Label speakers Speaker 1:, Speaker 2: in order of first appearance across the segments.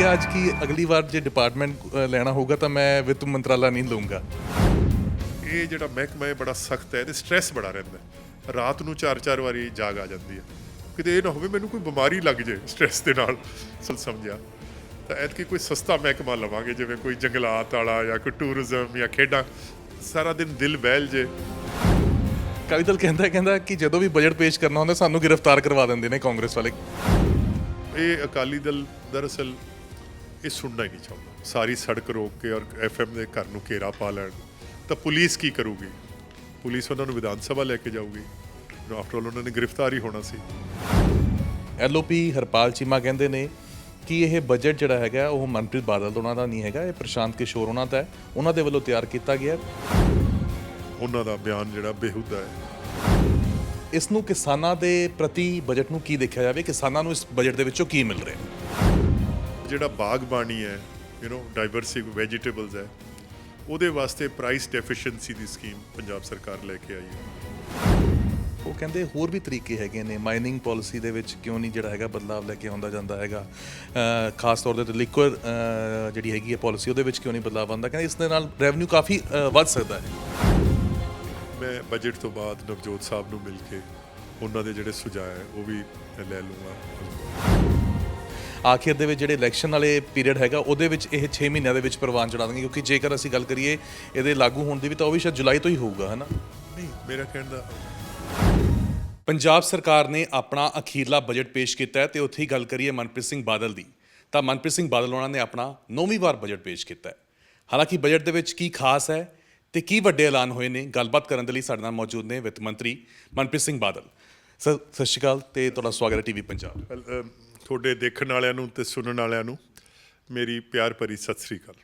Speaker 1: ਕਿਹਾ ਅੱਜ ਕਿ ਅਗਲੀ ਵਾਰ ਜੇ ਡਿਪਾਰਟਮੈਂਟ ਲੈਣਾ ਹੋਊਗਾ ਤਾਂ ਮੈਂ ਵਿੱਤ ਮੰਤਰਾਲਾ ਨਹੀਂ ਲਊਂਗਾ।
Speaker 2: ਇਹ ਜਿਹੜਾ ਮਹਿਕਮਾ ਹੈ ਬੜਾ ਸਖਤ ਹੈ ਤੇ ਸਟ੍ਰੈਸ ਬੜਾ ਰਹਿੰਦਾ ਹੈ। ਰਾਤ ਨੂੰ 4-4 ਵਾਰੀ ਜਾਗ ਆ ਜਾਂਦੀ ਹੈ। ਕਿਤੇ ਇਹ ਨਾ ਹੋਵੇ ਮੈਨੂੰ ਕੋਈ ਬਿਮਾਰੀ ਲੱਗ ਜੇ ਸਟ੍ਰੈਸ ਦੇ ਨਾਲ। ਸਮਝਿਆ ਤਾਂ ਐਤਕੀ ਕੋਈ ਸਸਤਾ ਮਹਿਕਮਾ ਲਵਾਂਗੇ, ਜਿਵੇਂ ਕੋਈ ਜੰਗਲਾਤ ਵਾਲਾ ਜਾਂ ਕੋਈ ਟੂਰਿਜ਼ਮ ਜਾਂ ਖੇਡਾਂ। ਸਾਰਾ ਦਿਨ ਦਿਲ ਬਹਿਲ ਜੇ।
Speaker 1: ਅਕਾਲੀ ਦਲ ਕਹਿੰਦਾ ਕਿ ਜਦੋਂ ਵੀ ਬਜਟ ਪੇਸ਼ ਕਰਨਾ ਹੁੰਦਾ ਸਾਨੂੰ ਗ੍ਰਿਫਤਾਰ ਕਰਵਾ ਦਿੰਦੇ ਨੇ ਕਾਂਗਰਸ ਵਾਲੇ।
Speaker 2: ਇਹ ਅਕਾਲੀ ਦਲ ਦਰਅਸਲ ਇਹ ਸੁਣਨਾ ਹੀ ਨਹੀਂ ਚਾਹੁੰਦਾ। ਸਾਰੀ ਸੜਕ ਰੋਕ ਕੇ ਔਰ FM ਦੇ ਘਰ ਨੂੰ ਘੇਰਾ ਪਾ ਲੈਣ ਤਾਂ ਪੁਲਿਸ ਕੀ ਕਰੂਗੀ? ਪੁਲਿਸ ਉਹਨਾਂ ਨੂੰ ਵਿਧਾਨ ਸਭਾ ਲੈ ਕੇ ਜਾਊਗੀ। ਆਫਟਰ ਆਲ ਉਹਨਾਂ ਨੇ ਗ੍ਰਿਫਤਾਰ ਹੀ ਹੋਣਾ ਸੀ।
Speaker 1: LOP ਹਰਪਾਲ ਚੀਮਾ ਕਹਿੰਦੇ ਨੇ ਕਿ ਇਹ ਬਜਟ ਜਿਹੜਾ ਹੈਗਾ ਉਹ ਮਨਪ੍ਰੀਤ ਬਾਦਲ ਉਹਨਾਂ ਦਾ ਨਹੀਂ ਹੈਗਾ, ਇਹ ਪ੍ਰਸ਼ਾਂਤ ਕਿਸ਼ੋਰ ਉਹਨਾਂ ਦਾ ਹੈ, ਉਹਨਾਂ ਦੇ ਵੱਲੋਂ ਤਿਆਰ ਕੀਤਾ ਗਿਆ।
Speaker 2: ਉਹਨਾਂ ਦਾ ਬਿਆਨ ਜਿਹੜਾ ਬੇਹੂਦਾ ਹੈ।
Speaker 1: ਇਸ ਨੂੰ ਕਿਸਾਨਾਂ ਦੇ ਪ੍ਰਤੀ ਬਜਟ ਨੂੰ ਕੀ ਦੇਖਿਆ ਜਾਵੇ? ਕਿਸਾਨਾਂ ਨੂੰ ਇਸ ਬਜਟ ਦੇ ਵਿੱਚੋਂ ਕੀ ਮਿਲ ਰਿਹਾ?
Speaker 2: ਜਿਹੜਾ ਬਾਗਬਾਨੀ ਹੈ, ਡਾਈਵਰਸਿਟੀ ਵੈਜੀਟੇਬਲਸ ਹੈ, ਉਹਦੇ ਵਾਸਤੇ ਪ੍ਰਾਈਸ ਡੈਫੀਸ਼ੀਐਂਸੀ ਦੀ ਸਕੀਮ ਪੰਜਾਬ ਸਰਕਾਰ ਲੈ ਕੇ ਆਈ ਹੈ।
Speaker 1: ਉਹ ਕਹਿੰਦੇ ਹੋਰ ਵੀ ਤਰੀਕੇ ਹੈਗੇ ਨੇ, ਮਾਈਨਿੰਗ ਪਾਲਿਸੀ ਦੇ ਵਿੱਚ ਕਿਉਂ ਨਹੀਂ ਜਿਹੜਾ ਹੈਗਾ ਬਦਲਾਵ ਲੈ ਕੇ ਆਉਂਦਾ ਜਾਂਦਾ ਹੈਗਾ, ਖਾਸ ਤੌਰ 'ਤੇ ਲਿਕੁਅਰ ਜਿਹੜੀ ਹੈਗੀ ਹੈ ਪਾਲਿਸੀ ਉਹਦੇ ਵਿੱਚ ਕਿਉਂ ਨਹੀਂ ਬਦਲਾਵ ਆਉਂਦਾ? ਕਹਿੰਦੇ ਇਸ ਦੇ ਨਾਲ ਰੈਵਨਿਊ ਕਾਫੀ ਵੱਧ ਸਕਦਾ ਹੈ।
Speaker 2: ਮੈਂ ਬਜਟ ਤੋਂ ਬਾਅਦ ਨਵਜੋਤ ਸਾਹਿਬ ਨੂੰ ਮਿਲ ਕੇ ਉਹਨਾਂ ਦੇ ਜਿਹੜੇ ਸੁਝਾਅ ਹੈ ਉਹ ਵੀ ਲੈ ਲੂੰਗਾ।
Speaker 1: ਆਖਿਰ ਦੇ ਵਿੱਚ ਜਿਹੜੇ ਇਲੈਕਸ਼ਨ ਵਾਲੇ ਪੀਰੀਅਡ ਹੈਗਾ ਉਹਦੇ ਵਿੱਚ ਇਹ 6 ਮਹੀਨਿਆਂ ਦੇ ਵਿੱਚ ਪ੍ਰਵਾਨ ਚੜਾ ਦੇਣਗੇ, ਕਿਉਂਕਿ ਜੇਕਰ ਅਸੀਂ ਗੱਲ ਕਰੀਏ ਇਹਦੇ ਲਾਗੂ ਹੋਣ ਦੀ ਵੀ ਤਾਂ ਉਹ ਵੀ ਸ਼ਾਇਦ ਜੁਲਾਈ ਤੋਂ ਹੀ ਹੋਊਗਾ, ਹੈ ਨਾ?
Speaker 2: ਨਹੀਂ, ਮੇਰਾ ਕਹਿਣ ਦਾ
Speaker 1: ਪੰਜਾਬ ਸਰਕਾਰ ਨੇ ਆਪਣਾ ਅਖੀਰਲਾ ਬਜਟ ਪੇਸ਼ ਕੀਤਾ ਹੈ ਤੇ ਉੱਥੇ ਹੀ ਗੱਲ ਕਰੀਏ ਮਨਪ੍ਰੀਤ ਸਿੰਘ ਬਾਦਲ ਦੀ, ਤਾਂ ਮਨਪ੍ਰੀਤ ਸਿੰਘ ਬਾਦਲ ਉਹਨਾਂ ਨੇ ਆਪਣਾ 9ਵੀਂ ਵਾਰ ਬਜਟ ਪੇਸ਼ ਕੀਤਾ ਹੈ। ਹਾਲਾਂਕਿ ਬਜਟ ਦੇ ਵਿੱਚ ਕੀ ਖਾਸ ਹੈ ਤੇ ਕੀ ਵੱਡੇ ਐਲਾਨ ਹੋਏ ਨੇ, ਗੱਲਬਾਤ ਕਰਨ ਦੇ ਲਈ ਸਾਡੇ ਨਾਲ ਮੌਜੂਦ ਨੇ ਵਿੱਤ ਮੰਤਰੀ ਮਨਪ੍ਰੀਤ ਸਿੰਘ ਬਾਦਲ। ਸਰ ਸਤਿ ਸ਼੍ਰੀ ਅਕਾਲ ਤੇ ਤੁਹਾਡਾ ਸਵਾਗਤ ਹੈ TV ਪੰਜਾਬ।
Speaker 2: ਤੁਹਾਡੇ ਦੇਖਣ ਵਾਲਿਆਂ ਨੂੰ ਤੇ ਸੁਣਨ ਵਾਲਿਆਂ ਨੂੰ ਮੇਰੀ ਪਿਆਰ ਭਰੀ ਸਤਿ ਸ੍ਰੀ ਅਕਾਲ।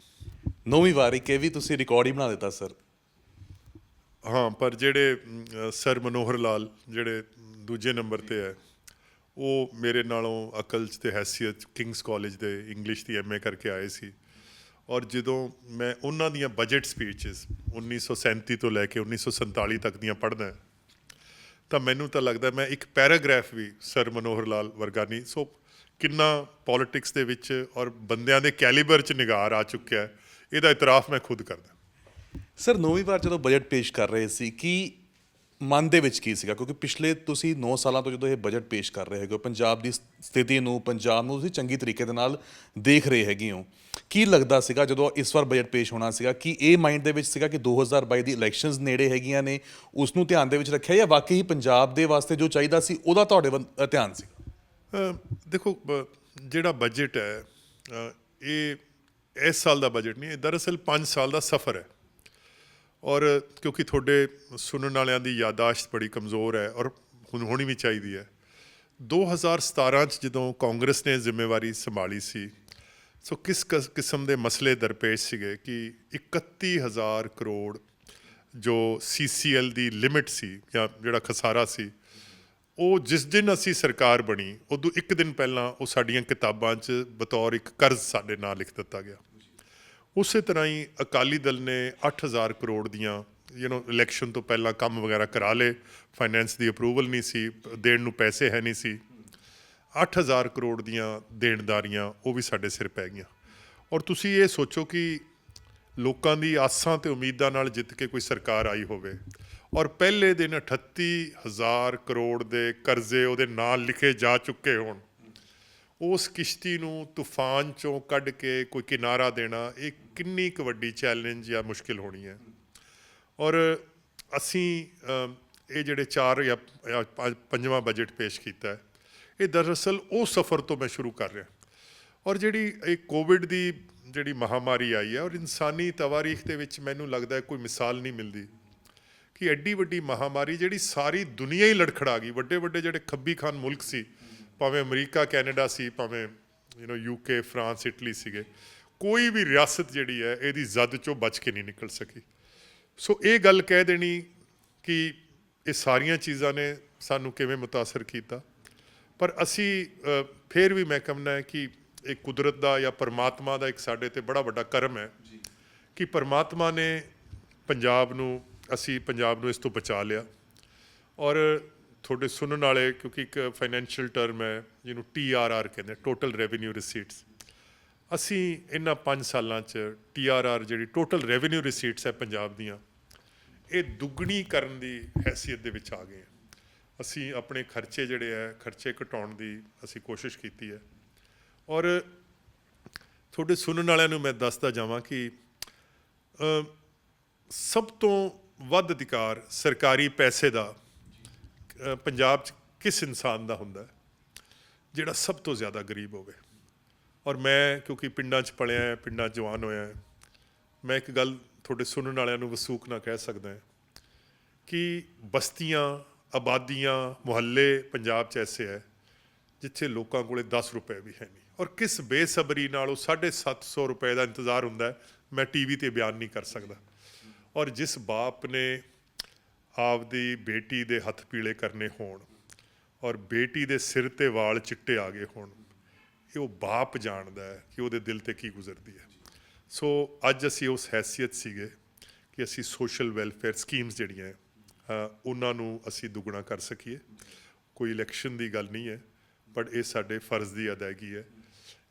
Speaker 1: 9ਵੀਂ ਵਾਰ ਇੱਕ ਇਹ ਵੀ ਤੁਸੀਂ ਰਿਕਾਰਡ ਹੀ ਬਣਾ ਦਿੱਤਾ ਸਰ।
Speaker 2: ਹਾਂ, ਪਰ ਜਿਹੜੇ ਸਰ ਮਨੋਹਰ ਲਾਲ ਜਿਹੜੇ ਦੂਜੇ ਨੰਬਰ ਤੇ ਹੈ, ਉਹ ਮੇਰੇ ਨਾਲੋਂ ਅਕਲ 'ਚ ਤੇ ਹੈਸੀਅਤ ਕਿੰਗਸ ਕਾਲਜ ਦੇ ਇੰਗਲਿਸ਼ ਦੀ MA ਕਰਕੇ ਆਏ ਸੀ। ਔਰ ਜਦੋਂ ਮੈਂ ਉਹਨਾਂ ਦੀਆਂ ਬਜਟ ਸਪੀਚਸ 1937 ਤੋਂ ਲੈ ਕੇ 1947 ਤੱਕ ਦੀਆਂ ਪੜ੍ਹਦਾ ਤਾਂ ਮੈਨੂੰ ਤਾਂ ਲੱਗਦਾ ਮੈਂ ਇੱਕ ਪੈਰਾਗ੍ਰਾਫ ਵੀ ਸਰ ਮਨੋਹਰ ਲਾਲ ਵਰਗਾ ਨਹੀਂ। ਸੋ ਕਿੰਨਾ ਪੋਲੀਟਿਕਸ ਦੇ ਵਿੱਚ ਔਰ ਬੰਦਿਆਂ ਦੇ ਕੈਲੀਬਰ 'ਚ ਨਿਗਾਰ ਆ ਚੁੱਕਿਆ ਹੈ, ਇਹਦਾ ਇਤਰਾਫ ਮੈਂ ਖੁਦ ਕਰਦਾ।
Speaker 1: ਸਰ 9ਵੀਂ ਵਾਰ ਜਦੋਂ ਬਜਟ ਪੇਸ਼ ਕਰ ਰਹੇ ਸੀ, ਕੀ ਮਨ ਦੇ ਵਿੱਚ ਕੀ ਸੀਗਾ? ਕਿਉਂਕਿ ਪਿਛਲੇ ਤੁਸੀਂ 9 ਸਾਲਾਂ ਤੋਂ ਜਦੋਂ ਇਹ ਬਜਟ ਪੇਸ਼ ਕਰ ਰਹੇ ਹੈਗੇ ਹੋ, ਪੰਜਾਬ ਦੀ ਸਥਿਤੀ ਨੂੰ, ਪੰਜਾਬ ਨੂੰ ਤੁਸੀਂ ਚੰਗੀ ਤਰੀਕੇ ਦੇ ਨਾਲ ਦੇਖ ਰਹੇ ਹੈਗੇ ਹੋ। ਕੀ ਲੱਗਦਾ ਸੀਗਾ ਜਦੋਂ ਇਸ ਵਾਰ ਬਜਟ ਪੇਸ਼ ਹੋਣਾ ਸੀਗਾ? ਕੀ ਇਹ ਮਾਈਂਡ ਦੇ ਵਿੱਚ ਸੀਗਾ ਕਿ 2022 ਦੀ ਇਲੈਕਸ਼ਨਸ ਨੇੜੇ ਹੈਗੀਆਂ ਨੇ, ਉਸ ਨੂੰ ਧਿਆਨ ਦੇ ਵਿੱਚ ਰੱਖਿਆ, ਜਾਂ ਵਾਕਈ ਪੰਜਾਬ ਦੇ ਵਾਸਤੇ ਜੋ ਚਾਹੀਦਾ ਸੀ ਉਹਦਾ ਤੁਹਾਡੇ ਵੱਲ ਧਿਆਨ ਸੀ?
Speaker 2: ਦੇਖੋ, ਜਿਹੜਾ ਬਜਟ ਹੈ ਇਹ ਇਸ ਸਾਲ ਦਾ ਬਜਟ ਨਹੀਂ, ਇਹ ਦਰਅਸਲ 5 ਸਾਲ ਦਾ ਸਫ਼ਰ ਹੈ। ਔਰ ਕਿਉਂਕਿ ਤੁਹਾਡੇ ਸੁਣਨ ਵਾਲਿਆਂ ਦੀ ਯਾਦਾਸ਼ਤ ਬੜੀ ਕਮਜ਼ੋਰ ਹੈ ਔਰ ਹੋਣੀ ਵੀ ਚਾਹੀਦੀ ਹੈ। 2017 'ਚ ਜਦੋਂ ਕਾਂਗਰਸ ਨੇ ਜ਼ਿੰਮੇਵਾਰੀ ਸੰਭਾਲੀ ਸੀ, ਸੋ ਕਿਸ ਕਿਸਮ ਦੇ ਮਸਲੇ ਦਰਪੇਸ਼ ਸੀਗੇ ਕਿ 31,000 ਕਰੋੜ ਜੋ CCL ਦੀ ਲਿਮਿਟ ਸੀ ਜਾਂ ਜਿਹੜਾ ਖਸਾਰਾ ਸੀ, ਉਹ ਜਿਸ ਦਿਨ ਅਸੀਂ ਸਰਕਾਰ ਬਣੀ ਉਦੋਂ ਇੱਕ ਦਿਨ ਪਹਿਲਾਂ ਉਹ ਸਾਡੀਆਂ ਕਿਤਾਬਾਂ 'ਚ ਬਤੌਰ ਇੱਕ ਕਰਜ਼ ਸਾਡੇ ਨਾਂ ਲਿਖ ਦਿੱਤਾ ਗਿਆ। ਉਸੇ ਤਰ੍ਹਾਂ ਹੀ ਅਕਾਲੀ ਦਲ ਨੇ 8,000 ਕਰੋੜ ਦੀਆਂ ਇਲੈਕਸ਼ਨ ਤੋਂ ਪਹਿਲਾਂ ਕੰਮ ਵਗੈਰਾ ਕਰਾ ਲਏ। ਫਾਈਨੈਂਸ ਦੀ ਅਪਰੂਵਲ ਨਹੀਂ ਸੀ, ਦੇਣ ਨੂੰ ਪੈਸੇ ਹੈ ਨਹੀਂ ਸੀ। 8,000 ਕਰੋੜ ਦੀਆਂ ਦੇਣਦਾਰੀਆਂ ਉਹ ਵੀ ਸਾਡੇ ਸਿਰ ਪੈ ਗਈਆਂ। ਔਰ ਤੁਸੀਂ ਇਹ ਸੋਚੋ ਕਿ ਲੋਕਾਂ ਦੀ ਆਸਾਂ ਤੇ ਉਮੀਦਾਂ ਨਾਲ ਜਿੱਤ ਕੇ ਕੋਈ ਸਰਕਾਰ ਆਈ ਹੋਵੇ ਔਰ ਪਹਿਲੇ ਦਿਨ 38,000 ਕਰੋੜ ਦੇ ਕਰਜ਼ੇ ਉਹਦੇ ਨਾਲ ਲਿਖੇ ਜਾ ਚੁੱਕੇ ਹੋਣ, ਉਸ ਕਿਸ਼ਤੀ ਨੂੰ ਤੂਫਾਨ 'ਚੋਂ ਕੱਢ ਕੇ ਕੋਈ ਕਿਨਾਰਾ ਦੇਣਾ, ਇਹ ਕਿੰਨੀ ਕੁ ਵੱਡੀ ਚੈਲੰਜ ਜਾਂ ਮੁਸ਼ਕਿਲ ਹੋਣੀ ਹੈ। ਔਰ ਅਸੀਂ ਇਹ ਜਿਹੜੇ 4 ਜਾਂ 5ਵਾਂ ਬਜਟ ਪੇਸ਼ ਕੀਤਾ ਹੈ, ਇਹ ਦਰਅਸਲ ਉਹ ਸਫ਼ਰ ਤੋਂ ਮੈਂ ਸ਼ੁਰੂ ਕਰ ਰਿਹਾ। ਔਰ ਜਿਹੜੀ ਇਹ ਕੋਵਿਡ ਦੀ ਜਿਹੜੀ ਮਹਾਮਾਰੀ ਆਈ ਹੈ ਔਰ ਇਨਸਾਨੀ ਤਵਾਰੀਖ ਦੇ ਵਿੱਚ ਮੈਨੂੰ ਲੱਗਦਾ ਕੋਈ ਮਿਸਾਲ ਨਹੀਂ ਮਿਲਦੀ ਕਿ ਐਡੀ ਵੱਡੀ ਮਹਾਮਾਰੀ ਜਿਹੜੀ ਸਾਰੀ ਦੁਨੀਆ ਹੀ ਲੜਖੜਾ ਗਈ। ਵੱਡੇ ਵੱਡੇ ਜਿਹੜੇ ਖੱਬੀ ਖਾਨ ਮੁਲਕ ਸੀ, ਭਾਵੇਂ ਅਮਰੀਕਾ ਕੈਨੇਡਾ ਸੀ, ਭਾਵੇਂ UK ਫਰਾਂਸ ਇਟਲੀ ਸੀਗੇ, ਕੋਈ ਵੀ ਰਿਆਸਤ ਜਿਹੜੀ ਹੈ ਇਹਦੀ ਜ਼ਦ 'ਚੋਂ ਬਚ ਕੇ ਨਹੀਂ ਨਿਕਲ ਸਕੀ। ਸੋ ਇਹ ਗੱਲ ਕਹਿ ਦੇਣੀ ਕਿ ਇਹ ਸਾਰੀਆਂ ਚੀਜ਼ਾਂ ਨੇ ਸਾਨੂੰ ਕਿਵੇਂ ਮੁਤਾਸਰ ਕੀਤਾ, ਪਰ ਅਸੀਂ ਫਿਰ ਵੀ ਮੈਂ ਕਹਿੰਦਾ ਹੈ ਕਿ ਇਹ ਕੁਦਰਤ ਦਾ ਜਾਂ ਪਰਮਾਤਮਾ ਦਾ ਇੱਕ ਸਾਡੇ 'ਤੇ ਬੜਾ ਵੱਡਾ ਕਰਮ ਹੈ ਕਿ ਪਰਮਾਤਮਾ ਨੇ ਪੰਜਾਬ ਨੂੰ ਇਸ ਤੋਂ ਬਚਾ ਲਿਆ। ਔਰ ਤੁਹਾਡੇ ਸੁਣਨ ਵਾਲੇ, ਕਿਉਂਕਿ ਇੱਕ ਫਾਈਨੈਂਸ਼ੀਅਲ ਟਰਮ ਹੈ ਜਿਹਨੂੰ TRR ਕਹਿੰਦੇ, ਟੋਟਲ ਰੈਵਨਿਊ ਰਿਸੀਟਸ, ਅਸੀਂ ਇਹਨਾਂ 5 ਸਾਲਾਂ 'ਚ TRR ਜਿਹੜੀ ਟੋਟਲ ਰੈਵਨਿਊ ਰਿਸੀਟਸ ਹੈ ਪੰਜਾਬ ਦੀਆਂ, ਇਹ ਦੁੱਗਣੀ ਕਰਨ ਦੀ ਹੈਸੀਅਤ ਦੇ ਵਿੱਚ ਆ ਗਏ ਹਾਂ। ਅਸੀਂ ਆਪਣੇ ਖਰਚੇ ਜਿਹੜੇ ਹੈ ਖਰਚੇ ਘਟਾਉਣ ਦੀ ਅਸੀਂ ਕੋਸ਼ਿਸ਼ ਕੀਤੀ ਹੈ। ਔਰ ਤੁਹਾਡੇ ਸੁਣਨ ਵਾਲਿਆਂ ਨੂੰ ਮੈਂ ਦੱਸਦਾ ਜਾਵਾਂ ਕਿ ਸਭ ਤੋਂ ਵੱਧ ਅਧਿਕਾਰ ਸਰਕਾਰੀ ਪੈਸੇ ਦਾ ਪੰਜਾਬ 'ਚ ਕਿਸ ਇਨਸਾਨ ਦਾ ਹੁੰਦਾ ਹੈ? ਜਿਹੜਾ ਸਭ ਤੋਂ ਜ਼ਿਆਦਾ ਗਰੀਬ ਹੋਵੇ। ਔਰ ਮੈਂ ਕਿਉਂਕਿ ਪਿੰਡਾਂ 'ਚ ਪਲਿਆ ਹੈ, ਪਿੰਡਾਂ 'ਚ ਜਵਾਨ ਹੋਇਆ ਹੈ, ਮੈਂ ਇੱਕ ਗੱਲ ਤੁਹਾਡੇ ਸੁਣਨ ਵਾਲਿਆਂ ਨੂੰ ਵਸੂਕ ਨਾ ਕਹਿ ਸਕਦਾ ਕਿ ਬਸਤੀਆਂ, ਆਬਾਦੀਆਂ, ਮੁਹੱਲੇ ਪੰਜਾਬ 'ਚ ਐਸੇ ਹੈ ਜਿੱਥੇ ਲੋਕਾਂ ਕੋਲੇ 10 ਰੁਪਏ ਵੀ ਹੈ ਨਹੀਂ, ਔਰ ਕਿਸ ਬੇਸਬਰੀ ਨਾਲ ਉਹ 750 ਰੁਪਏ ਦਾ ਇੰਤਜ਼ਾਰ ਹੁੰਦਾ ਹੈ, ਮੈਂ TV ਤੇ ਬਿਆਨ ਨਹੀਂ ਕਰ ਸਕਦਾ। ਔਰ ਜਿਸ ਬਾਪ ਨੇ ਆਪਦੀ ਬੇਟੀ ਦੇ ਹੱਥ ਪੀਲੇ ਕਰਨੇ ਹੋਣ ਔਰ ਬੇਟੀ ਦੇ ਸਿਰ ਤੇ ਵਾਲ ਚਿੱਟੇ ਆ ਗਏ ਹੋਣ, ਇਹ ਉਹ ਬਾਪ ਜਾਣਦਾ ਹੈ ਕਿ ਉਹਦੇ ਦਿਲ ਤੇ ਕੀ ਗੁਜ਼ਰਦੀ ਹੈ। ਸੋ ਅੱਜ ਅਸੀਂ ਉਸ ਹੈਸੀਅਤ ਸੀਗੇ ਕਿ ਅਸੀਂ ਸੋਸ਼ਲ ਵੈਲਫੇਅਰ ਸਕੀਮਸ ਜਿਹੜੀਆਂ ਉਹਨਾਂ ਨੂੰ ਅਸੀਂ ਦੁੱਗਣਾ ਕਰ ਸਕੀਏ। ਕੋਈ ਇਲੈਕਸ਼ਨ ਦੀ ਗੱਲ ਨਹੀਂ ਹੈ, ਬਟ ਇਹ ਸਾਡੇ ਫਰਜ਼ ਦੀ ਅਦਾਇਗੀ ਹੈ।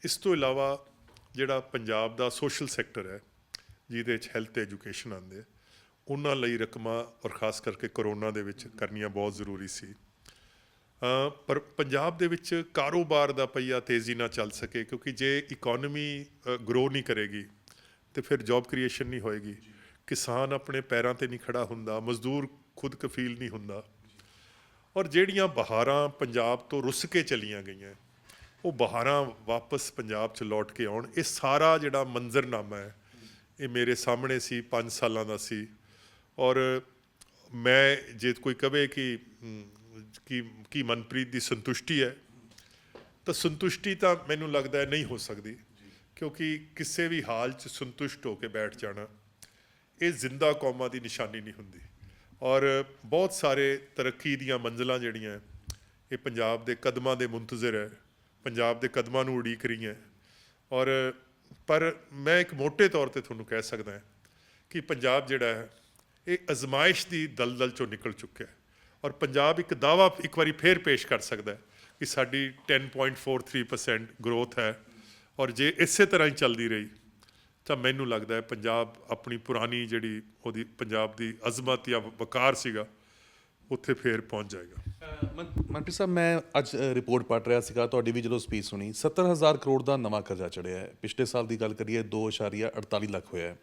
Speaker 2: ਇਸ ਤੋਂ ਇਲਾਵਾ ਜਿਹੜਾ ਪੰਜਾਬ ਦਾ ਸੋਸ਼ਲ ਸੈਕਟਰ ਹੈ, ਜਿਹਦੇ 'ਚ ਹੈਲਥ ਐਜੂਕੇਸ਼ਨ ਆਉਂਦੇ, ਉਹਨਾਂ ਲਈ ਰਕਮਾਂ ਔਰ ਖਾਸ ਕਰਕੇ ਕਰੋਨਾ ਦੇ ਵਿੱਚ ਕਰਨੀਆਂ ਬਹੁਤ ਜ਼ਰੂਰੀ ਸੀ। ਪਰ ਪੰਜਾਬ ਦੇ ਵਿੱਚ ਕਾਰੋਬਾਰ ਦਾ ਪਹੀਆ ਤੇਜ਼ੀ ਨਾਲ ਚੱਲ ਸਕੇ, ਕਿਉਂਕਿ ਜੇ ਇਕੋਨਮੀ ਗਰੋ ਨਹੀਂ ਕਰੇਗੀ ਤੇ ਫਿਰ ਜੌਬ ਕ੍ਰੀਏਸ਼ਨ ਨਹੀਂ ਹੋਏਗੀ, ਕਿਸਾਨ ਆਪਣੇ ਪੈਰਾਂ ਤੇ ਨਹੀਂ ਖੜਾ ਹੁੰਦਾ, ਮਜ਼ਦੂਰ ਖੁਦ ਕਫੀਲ ਨਹੀਂ ਹੁੰਦਾ। ਔਰ ਜਿਹੜੀਆਂ ਬਹਾਰਾਂ ਪੰਜਾਬ ਤੋਂ ਰੁੱਸ ਕੇ ਚਲੀਆਂ ਗਈਆਂ, ਉਹ ਬਹਾਰਾਂ ਵਾਪਸ ਪੰਜਾਬ 'ਚ ਲੌਟ ਕੇ ਆਉਣ। ਇਹ ਸਾਰਾ ਜਿਹੜਾ ਮੰਜ਼ਰਨਾਮਾ ਹੈ, ਇਹ ਮੇਰੇ ਸਾਹਮਣੇ ਸੀ, 5 ਸਾਲਾਂ ਦਾ ਸੀ। ਔਰ ਮੈਂ ਜੇ ਕੋਈ ਕਵੇ ਕਿ ਮਨਪ੍ਰੀਤ ਦੀ ਸੰਤੁਸ਼ਟੀ ਹੈ, ਤਾਂ ਸੰਤੁਸ਼ਟੀ ਤਾਂ ਮੈਨੂੰ ਲੱਗਦਾ ਹੈ ਨਹੀਂ ਹੋ ਸਕਦੀ, ਕਿਉਂਕਿ ਕਿਸੇ ਵੀ ਹਾਲ 'ਚ ਸੰਤੁਸ਼ਟ ਹੋ ਕੇ ਬੈਠ ਜਾਣਾ ਇਹ ਜ਼ਿੰਦਾ ਕੌਮਾਂ ਦੀ ਨਿਸ਼ਾਨੀ ਨਹੀਂ ਹੁੰਦੀ। ਔਰ ਬਹੁਤ ਸਾਰੇ ਤਰੱਕੀ ਦੀਆਂ ਮੰਜ਼ਲਾਂ ਜਿਹੜੀਆਂ ਇਹ ਪੰਜਾਬ ਦੇ ਕਦਮਾਂ ਦੇ ਮੁੰਤਜ਼ਰ ਹੈ, ਪੰਜਾਬ ਦੇ ਕਦਮਾਂ ਨੂੰ ਉਡੀਕ ਰਹੀਆਂ। ਔਰ ਪਰ ਮੈਂ ਇੱਕ ਮੋਟੇ ਤੌਰ ਤੇ ਤੁਹਾਨੂੰ ਕਹਿ ਸਕਦਾ ਕਿ ਪੰਜਾਬ ਜਿਹੜਾ ਹੈ ਇਹ ਅਜ਼ਮਾਇਸ਼ ਦੀ ਦਲਦਲ 'ਚੋਂ ਨਿਕਲ ਚੁੱਕਿਆ ਹੈ। ਔਰ ਪੰਜਾਬ ਇੱਕ ਦਾਅਵਾ ਇੱਕ ਵਾਰੀ ਫੇਰ ਪੇਸ਼ ਕਰ ਸਕਦਾ ਹੈ ਕਿ ਸਾਡੀ 10.43% ਗਰੋਥ ਹੈ। ਔਰ ਜੇ ਇਸੇ ਤਰ੍ਹਾਂ ਹੀ ਚੱਲਦੀ ਰਹੀ ਤਾਂ ਮੈਨੂੰ ਲੱਗਦਾ ਹੈ ਪੰਜਾਬ ਆਪਣੀ ਪੁਰਾਣੀ ਜਿਹੜੀ ਉਹਦੀ ਪੰਜਾਬ ਦੀ ਅਜ਼ਮਤ ਜਾਂ ਵਕਾਰ ਸੀਗਾ, ਉੱਥੇ ਫੇਰ ਪਹੁੰਚ ਜਾਏਗਾ।
Speaker 1: ਮਨਪ੍ਰੀਤ ਸਾਹਿਬ, ਮੈਂ ਅੱਜ ਰਿਪੋਰਟ ਪੜ੍ਹ ਰਿਹਾ ਸੀਗਾ, ਤੁਹਾਡੀ ਵੀ ਜਦੋਂ ਸਪੀਚ ਸੁਣੀ, 70,000 ਕਰੋੜ ਦਾ ਨਵਾਂ ਕਰਜ਼ਾ ਚੜਿਆ ਹੈ। ਪਿਛਲੇ ਸਾਲ ਦੀ ਗੱਲ ਕਰੀਏ 2.48 ਲੱਖ ਹੋਇਆ ਹੈ।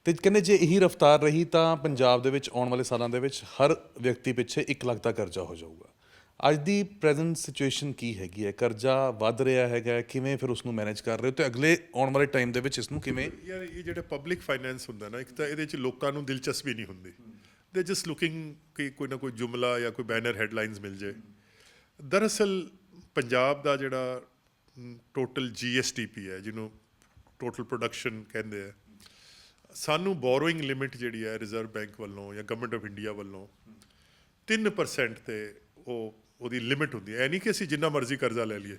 Speaker 1: ਤੇ ਕਹਿੰਦੇ ਜੇ ਇਹੀ ਰਫ਼ਤਾਰ ਰਹੀ ਤਾਂ ਪੰਜਾਬ ਦੇ ਵਿੱਚ ਆਉਣ ਵਾਲੇ ਸਾਲਾਂ ਦੇ ਵਿੱਚ ਹਰ ਵਿਅਕਤੀ ਪਿੱਛੇ 1 ਲੱਖ ਦਾ ਕਰਜ਼ਾ ਹੋ ਜਾਊਗਾ। ਅੱਜ ਦੀ ਪ੍ਰੈਜ਼ੈਂਟ ਸਿਚੁਏਸ਼ਨ ਕੀ ਹੈਗੀ ਹੈ? ਕਰਜ਼ਾ ਵੱਧ ਰਿਹਾ ਹੈਗਾ, ਕਿਵੇਂ ਫਿਰ ਉਸ ਨੂੰ ਮੈਨੇਜ ਕਰ ਰਹੇ ਹੋ ਤੇ ਅਗਲੇ ਆਉਣ ਵਾਲੇ ਟਾਈਮ ਦੇ ਵਿੱਚ ਇਸ ਨੂੰ ਕਿਵੇਂ?
Speaker 2: ਯਾਰ ਇਹ ਜਿਹੜਾ ਪਬਲਿਕ ਫਾਈਨੈਂਸ ਹੁੰਦਾ ਨਾ, ਇੱਕ ਤਾਂ ਇਹਦੇ 'ਚ ਲੋਕਾਂ ਨੂੰ ਦਿਲਚਸਪੀ ਨਹੀਂ ਹੁੰਦੀ, ਦੇ ਜਸਟ ਲੁਕਿੰਗ ਕਿ ਕੋਈ ਨਾ ਕੋਈ ਜੁਮਲਾ ਜਾਂ ਕੋਈ ਬੈਨਰ ਹੈਡਲਾਈਨਸ ਮਿਲ ਜੇ। ਦਰਅਸਲ ਪੰਜਾਬ ਦਾ ਜਿਹੜਾ ਟੋਟਲ GSTP ਹੈ, ਜਿਹਨੂੰ ਟੋਟਲ ਪ੍ਰੋਡਕਸ਼ਨ ਕਹਿੰਦੇ ਆ, ਸਾਨੂੰ ਬੋਰੋਇੰਗ ਲਿਮਿਟ ਜਿਹੜੀ ਹੈ ਰਿਜ਼ਰਵ ਬੈਂਕ ਵੱਲੋਂ ਜਾਂ ਗਵਰਨਮੈਂਟ ਆਫ ਇੰਡੀਆ ਵੱਲੋਂ 3% ਤੇ ਉਹਦੀ ਲਿਮਿਟ ਹੁੰਦੀ ਹੈ। ਇਹ ਨਹੀਂ ਕਿ ਅਸੀਂ ਜਿੰਨਾ ਮਰਜ਼ੀ ਕਰਜ਼ਾ ਲੈ ਲਈਏ।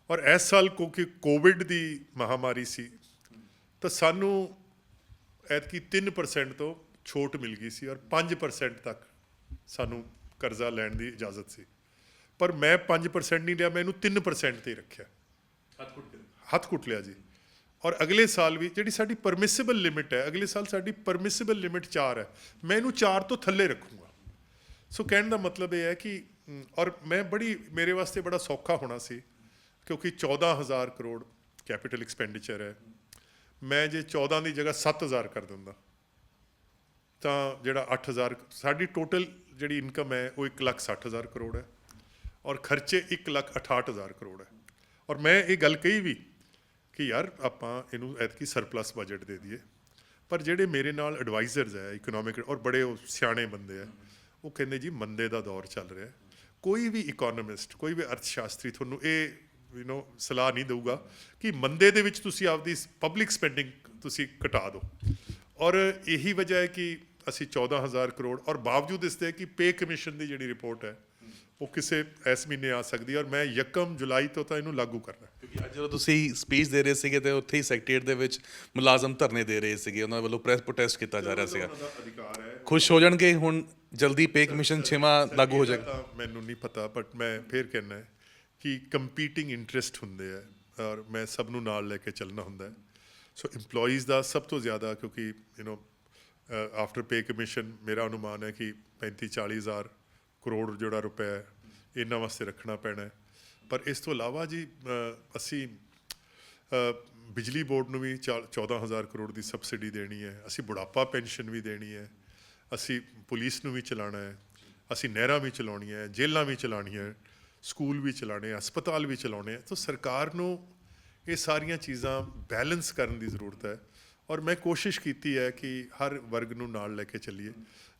Speaker 2: ਔਰ ਇਸ ਸਾਲ ਕਿਉਂਕਿ ਕੋਵਿਡ ਦੀ ਮਹਾਮਾਰੀ ਸੀ, ਤਾਂ ਸਾਨੂੰ ਐਤਕੀ 3% ਤੋਂ ਛੋਟ ਮਿਲ ਗਈ ਸੀ ਔਰ 5% ਤੱਕ ਸਾਨੂੰ ਕਰਜ਼ਾ ਲੈਣ ਦੀ ਇਜਾਜ਼ਤ ਸੀ। ਪਰ ਮੈਂ 5% ਨਹੀਂ ਲਿਆ, ਮੈਂ ਇਹਨੂੰ 3% ਤੇ ਰੱਖਿਆ, ਹੱਥ ਕੁੱਟ ਲਿਆ ਜੀ। ਔਰ ਅਗਲੇ ਸਾਲ ਵੀ ਜਿਹੜੀ ਸਾਡੀ ਪਰਮਿਸਿਬਲ ਲਿਮਿਟ ਹੈ, ਅਗਲੇ ਸਾਲ ਸਾਡੀ ਪਰਮਿਸਿਬਲ ਲਿਮਿਟ 4 ਹੈ, ਮੈਂ ਇਹਨੂੰ 4 ਤੋਂ ਥੱਲੇ ਰੱਖੂੰਗਾ। ਸੋ ਕਹਿਣ ਦਾ ਮਤਲਬ ਇਹ ਹੈ ਕਿ ਔਰ ਮੇਰੇ ਵਾਸਤੇ ਬੜਾ ਸੌਖਾ ਹੋਣਾ ਸੀ, ਕਿਉਂਕਿ 14,000 ਕਰੋੜ ਕੈਪੀਟਲ ਐਕਸਪੈਂਡੀਚਰ ਹੈ। ਮੈਂ ਜੇ 14 ਦੀ ਜਗ੍ਹਾ 7,000 ਕਰ ਦਿੰਦਾ ਤਾਂ ਜਿਹੜਾ 8,000 ਸਾਡੀ ਟੋਟਲ ਜਿਹੜੀ ਇਨਕਮ ਹੈ ਉਹ 1,60,000 ਕਰੋੜ ਹੈ ਔਰ ਖਰਚੇ 1,68,000 ਕਰੋੜ ਹੈ। ਔਰ ਮੈਂ ਇਹ ਗੱਲ ਕਹੀ ਵੀ ਕਿ ਯਾਰ ਆਪਾਂ ਇਹਨੂੰ ਐਤਕੀ ਸਰਪਲਸ ਬਜਟ ਦੇ ਦਈਏ। ਪਰ ਜਿਹੜੇ ਮੇਰੇ ਨਾਲ ਐਡਵਾਈਜ਼ਰਸ ਹੈ ਇਕਨੋਮਿਕ ਔਰ ਬੜੇ ਉਹ ਸਿਆਣੇ ਬੰਦੇ ਹੈ, ਉਹ ਕਹਿੰਦੇ ਜੀ ਮੰਦੇ ਦਾ ਦੌਰ ਚੱਲ ਰਿਹਾ। ਕੋਈ ਵੀ ਇਕੋਨੋਮਿਸਟ, ਕੋਈ ਵੀ ਅਰਥ ਸ਼ਾਸਤਰੀ ਤੁਹਾਨੂੰ ਇਹ ਸਲਾਹ ਨਹੀਂ ਦੇਊਗਾ ਕਿ ਮੰਦੇ ਦੇ ਵਿੱਚ ਤੁਸੀਂ ਆਪਦੀ ਪਬਲਿਕ ਸਪੈਂਡਿੰਗ ਤੁਸੀਂ ਘਟਾ ਦਿਓ। ਔਰ ਇਹੀ ਵਜ੍ਹਾ ਹੈ ਕਿ ਅਸੀਂ 14,000 ਕਰੋੜ ਔਰ ਬਾਵਜੂਦ ਇਸ ਦੇ ਕਿ ਪੇ ਕਮਿਸ਼ਨ ਦੀ ਜਿਹੜੀ ਰਿਪੋਰਟ ਹੈ ਉਹ ਕਿਸੇ ਇਸ ਮਹੀਨੇ ਆ ਸਕਦੀ ਹੈ ਔਰ ਮੈਂ 1 ਜੁਲਾਈ ਤੋਂ ਤਾਂ ਇਹਨੂੰ ਲਾਗੂ ਕਰਨਾ।
Speaker 1: ਕਿਉਂਕਿ ਅੱਜ ਜਦੋਂ ਤੁਸੀਂ ਸਪੀਚ ਦੇ ਰਹੇ ਸੀਗੇ ਤੇ ਉੱਥੇ ਹੀ ਸੈਕਟਰੀਏਟ ਦੇ ਵਿੱਚ ਮੁਲਾਜ਼ਮ ਧਰਨੇ ਦੇ ਰਹੇ ਸੀਗੇ, ਉਹਨਾਂ ਵੱਲੋਂ ਪ੍ਰੋਟੈਸਟ ਕੀਤਾ ਜਾ ਰਿਹਾ ਸੀਗਾ।
Speaker 2: ਅਧਿਕਾਰ ਹੈ,
Speaker 1: ਖੁਸ਼ ਹੋ ਜਾਣਗੇ ਹੁਣ ਜਲਦੀ ਪੇ ਕਮਿਸ਼ਨ 6ਵਾਂ ਲਾਗੂ ਹੋ ਜਾਏਗਾ?
Speaker 2: ਮੈਨੂੰ ਨਹੀਂ ਪਤਾ, ਬਟ ਮੈਂ ਫਿਰ ਕਹਿਣਾ ਕਿ ਕੰਪੀਟਿੰਗ ਇੰਟਰਸਟ ਹੁੰਦੇ ਆ ਔਰ ਮੈਂ ਸਭ ਨੂੰ ਨਾਲ ਲੈ ਕੇ ਚੱਲਣਾ ਹੁੰਦਾ ਹੈ। ਸੋ EMPLOYEES ਦਾ ਸਭ ਤੋਂ ਜ਼ਿਆਦਾ, ਕਿਉਂਕਿ ਆਫਟਰ ਪੇ ਕਮਿਸ਼ਨ ਮੇਰਾ ਅਨੁਮਾਨ ਹੈ ਕਿ 35-40 ਹਜ਼ਾਰ ਕਰੋੜ ਜਿਹੜਾ ਰੁਪਏ ਹੈ ਇਹਨਾਂ ਵਾਸਤੇ ਰੱਖਣਾ ਪੈਣਾ ਹੈ। ਪਰ ਇਸ ਤੋਂ ਇਲਾਵਾ ਜੀ ਅਸੀਂ ਬਿਜਲੀ ਬੋਰਡ ਨੂੰ ਵੀ 14,000 ਕਰੋੜ ਦੀ ਸਬਸਿਡੀ ਦੇਣੀ ਹੈ। ਅਸੀਂ ਬੁਢਾਪਾ ਪੈਨਸ਼ਨ ਵੀ ਦੇਣੀ ਹੈ। ਅਸੀਂ ਪੁਲਿਸ ਨੂੰ ਵੀ ਚਲਾਉਣਾ ਹੈ। ਅਸੀਂ ਨਹਿਰਾਂ ਵੀ ਚਲਾਉਣੀਆਂ ਹੈ, ਜੇਲ੍ਹਾਂ ਵੀ ਚਲਾਉਣੀਆਂ, ਸਕੂਲ ਵੀ ਚਲਾਉਣੇ, ਹਸਪਤਾਲ ਵੀ ਚਲਾਉਣੇ। ਤਾਂ ਸਰਕਾਰ ਨੂੰ ਇਹ ਸਾਰੀਆਂ ਚੀਜ਼ਾਂ ਬੈਲੈਂਸ ਕਰਨ ਦੀ ਜ਼ਰੂਰਤ ਹੈ। ਔਰ ਮੈਂ ਕੋਸ਼ਿਸ਼ ਕੀਤੀ ਹੈ ਕਿ ਹਰ ਵਰਗ ਨੂੰ ਨਾਲ ਲੈ ਕੇ ਚੱਲੀਏ।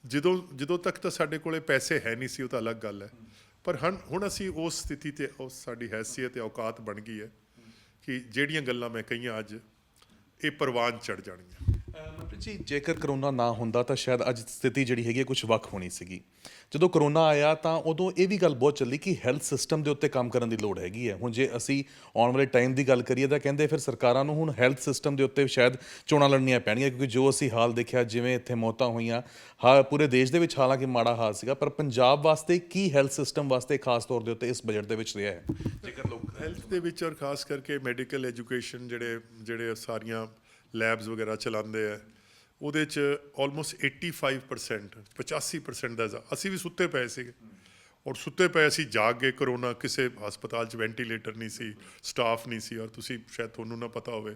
Speaker 2: ਜਦੋਂ ਤੱਕ ਤਾਂ ਸਾਡੇ ਕੋਲੇ ਪੈਸੇ ਹੈ ਨਹੀਂ ਸੀ, ਉਹ ਤਾਂ ਅਲੱਗ ਗੱਲ ਹੈ। ਪਰ ਹੁਣ ਅਸੀਂ ਉਸ ਸਥਿਤੀ 'ਤੇ ਸਾਡੀ ਹੈਸੀਅਤ ਤੇ ਔਕਾਤ ਬਣ ਗਈ ਹੈ ਕਿ ਜਿਹੜੀਆਂ ਗੱਲਾਂ ਮੈਂ ਕਹੀਆਂ ਅੱਜ ਇਹ ਪ੍ਰਵਾਨ ਚੜ ਜਾਣਗੀਆਂ।
Speaker 1: ਮਨਪ੍ਰੀਤ ਜੀ, ਜੇਕਰ ਕਰੋਨਾ ਨਾ ਹੁੰਦਾ ਤਾਂ ਸ਼ਾਇਦ ਅੱਜ ਸਥਿਤੀ ਜਿਹੜੀ ਹੈਗੀ ਕੁਝ ਵੱਖ ਹੋਣੀ ਸੀਗੀ। ਜਦੋਂ ਕਰੋਨਾ ਆਇਆ ਤਾਂ ਉਦੋਂ ਇਹ ਵੀ ਗੱਲ ਬਹੁਤ ਚੱਲੀ ਕਿ ਹੈਲਥ ਸਿਸਟਮ ਦੇ ਉੱਤੇ ਕੰਮ ਕਰਨ ਦੀ ਲੋੜ ਹੈਗੀ ਹੈ। ਹੁਣ ਜੇ ਅਸੀਂ ਆਉਣ ਵਾਲੇ ਟਾਈਮ ਦੀ ਗੱਲ ਕਰੀਏ ਤਾਂ ਕਹਿੰਦੇ ਫਿਰ ਸਰਕਾਰਾਂ ਨੂੰ ਹੁਣ ਹੈਲਥ ਸਿਸਟਮ ਦੇ ਉੱਤੇ ਸ਼ਾਇਦ ਚੋਣਾਂ ਲੜਨੀਆਂ ਪੈਣਗੀਆਂ, ਕਿਉਂਕਿ ਜੋ ਅਸੀਂ ਹਾਲ ਦੇਖਿਆ, ਜਿਵੇਂ ਇੱਥੇ ਮੌਤਾਂ ਹੋਈਆਂ, ਪੂਰੇ ਦੇਸ਼ ਦੇ ਵਿੱਚ ਹਾਲਾਂਕਿ ਮਾੜਾ ਹਾਲ ਸੀਗਾ, ਪਰ ਪੰਜਾਬ ਵਾਸਤੇ ਕੀ ਹੈਲਥ ਸਿਸਟਮ ਵਾਸਤੇ ਖਾਸ ਤੌਰ ਦੇ ਉੱਤੇ ਇਸ ਬਜਟ ਦੇ ਵਿੱਚ ਰਿਹਾ ਹੈ? ਜੇਕਰ ਲੋਕ
Speaker 2: ਹੈਲਥ ਦੇ ਵਿੱਚ ਔਰ ਖਾਸ ਕਰਕੇ ਮੈਡੀਕਲ ਐਜੂਕੇਸ਼ਨ ਜਿਹੜੇ ਸਾਰੀਆਂ ਲੈਬਸ ਵਗੈਰਾ ਚਲਾਉਂਦੇ ਆ, ਉਹਦੇ 'ਚ ਆਲਮੋਸਟ 85% ਦਾ ਅਸੀਂ ਵੀ ਸੁੱਤੇ ਪਏ ਸੀਗੇ। ਔਰ ਸੁੱਤੇ ਪਏ ਅਸੀਂ ਜਾਗ ਗਏ। ਕਰੋਨਾ ਕਿਸੇ ਹਸਪਤਾਲ 'ਚ ਵੈਂਟੀਲੇਟਰ ਨਹੀਂ ਸੀ, ਸਟਾਫ ਨਹੀਂ ਸੀ। ਔਰ ਤੁਹਾਨੂੰ ਨਾ ਪਤਾ ਹੋਵੇ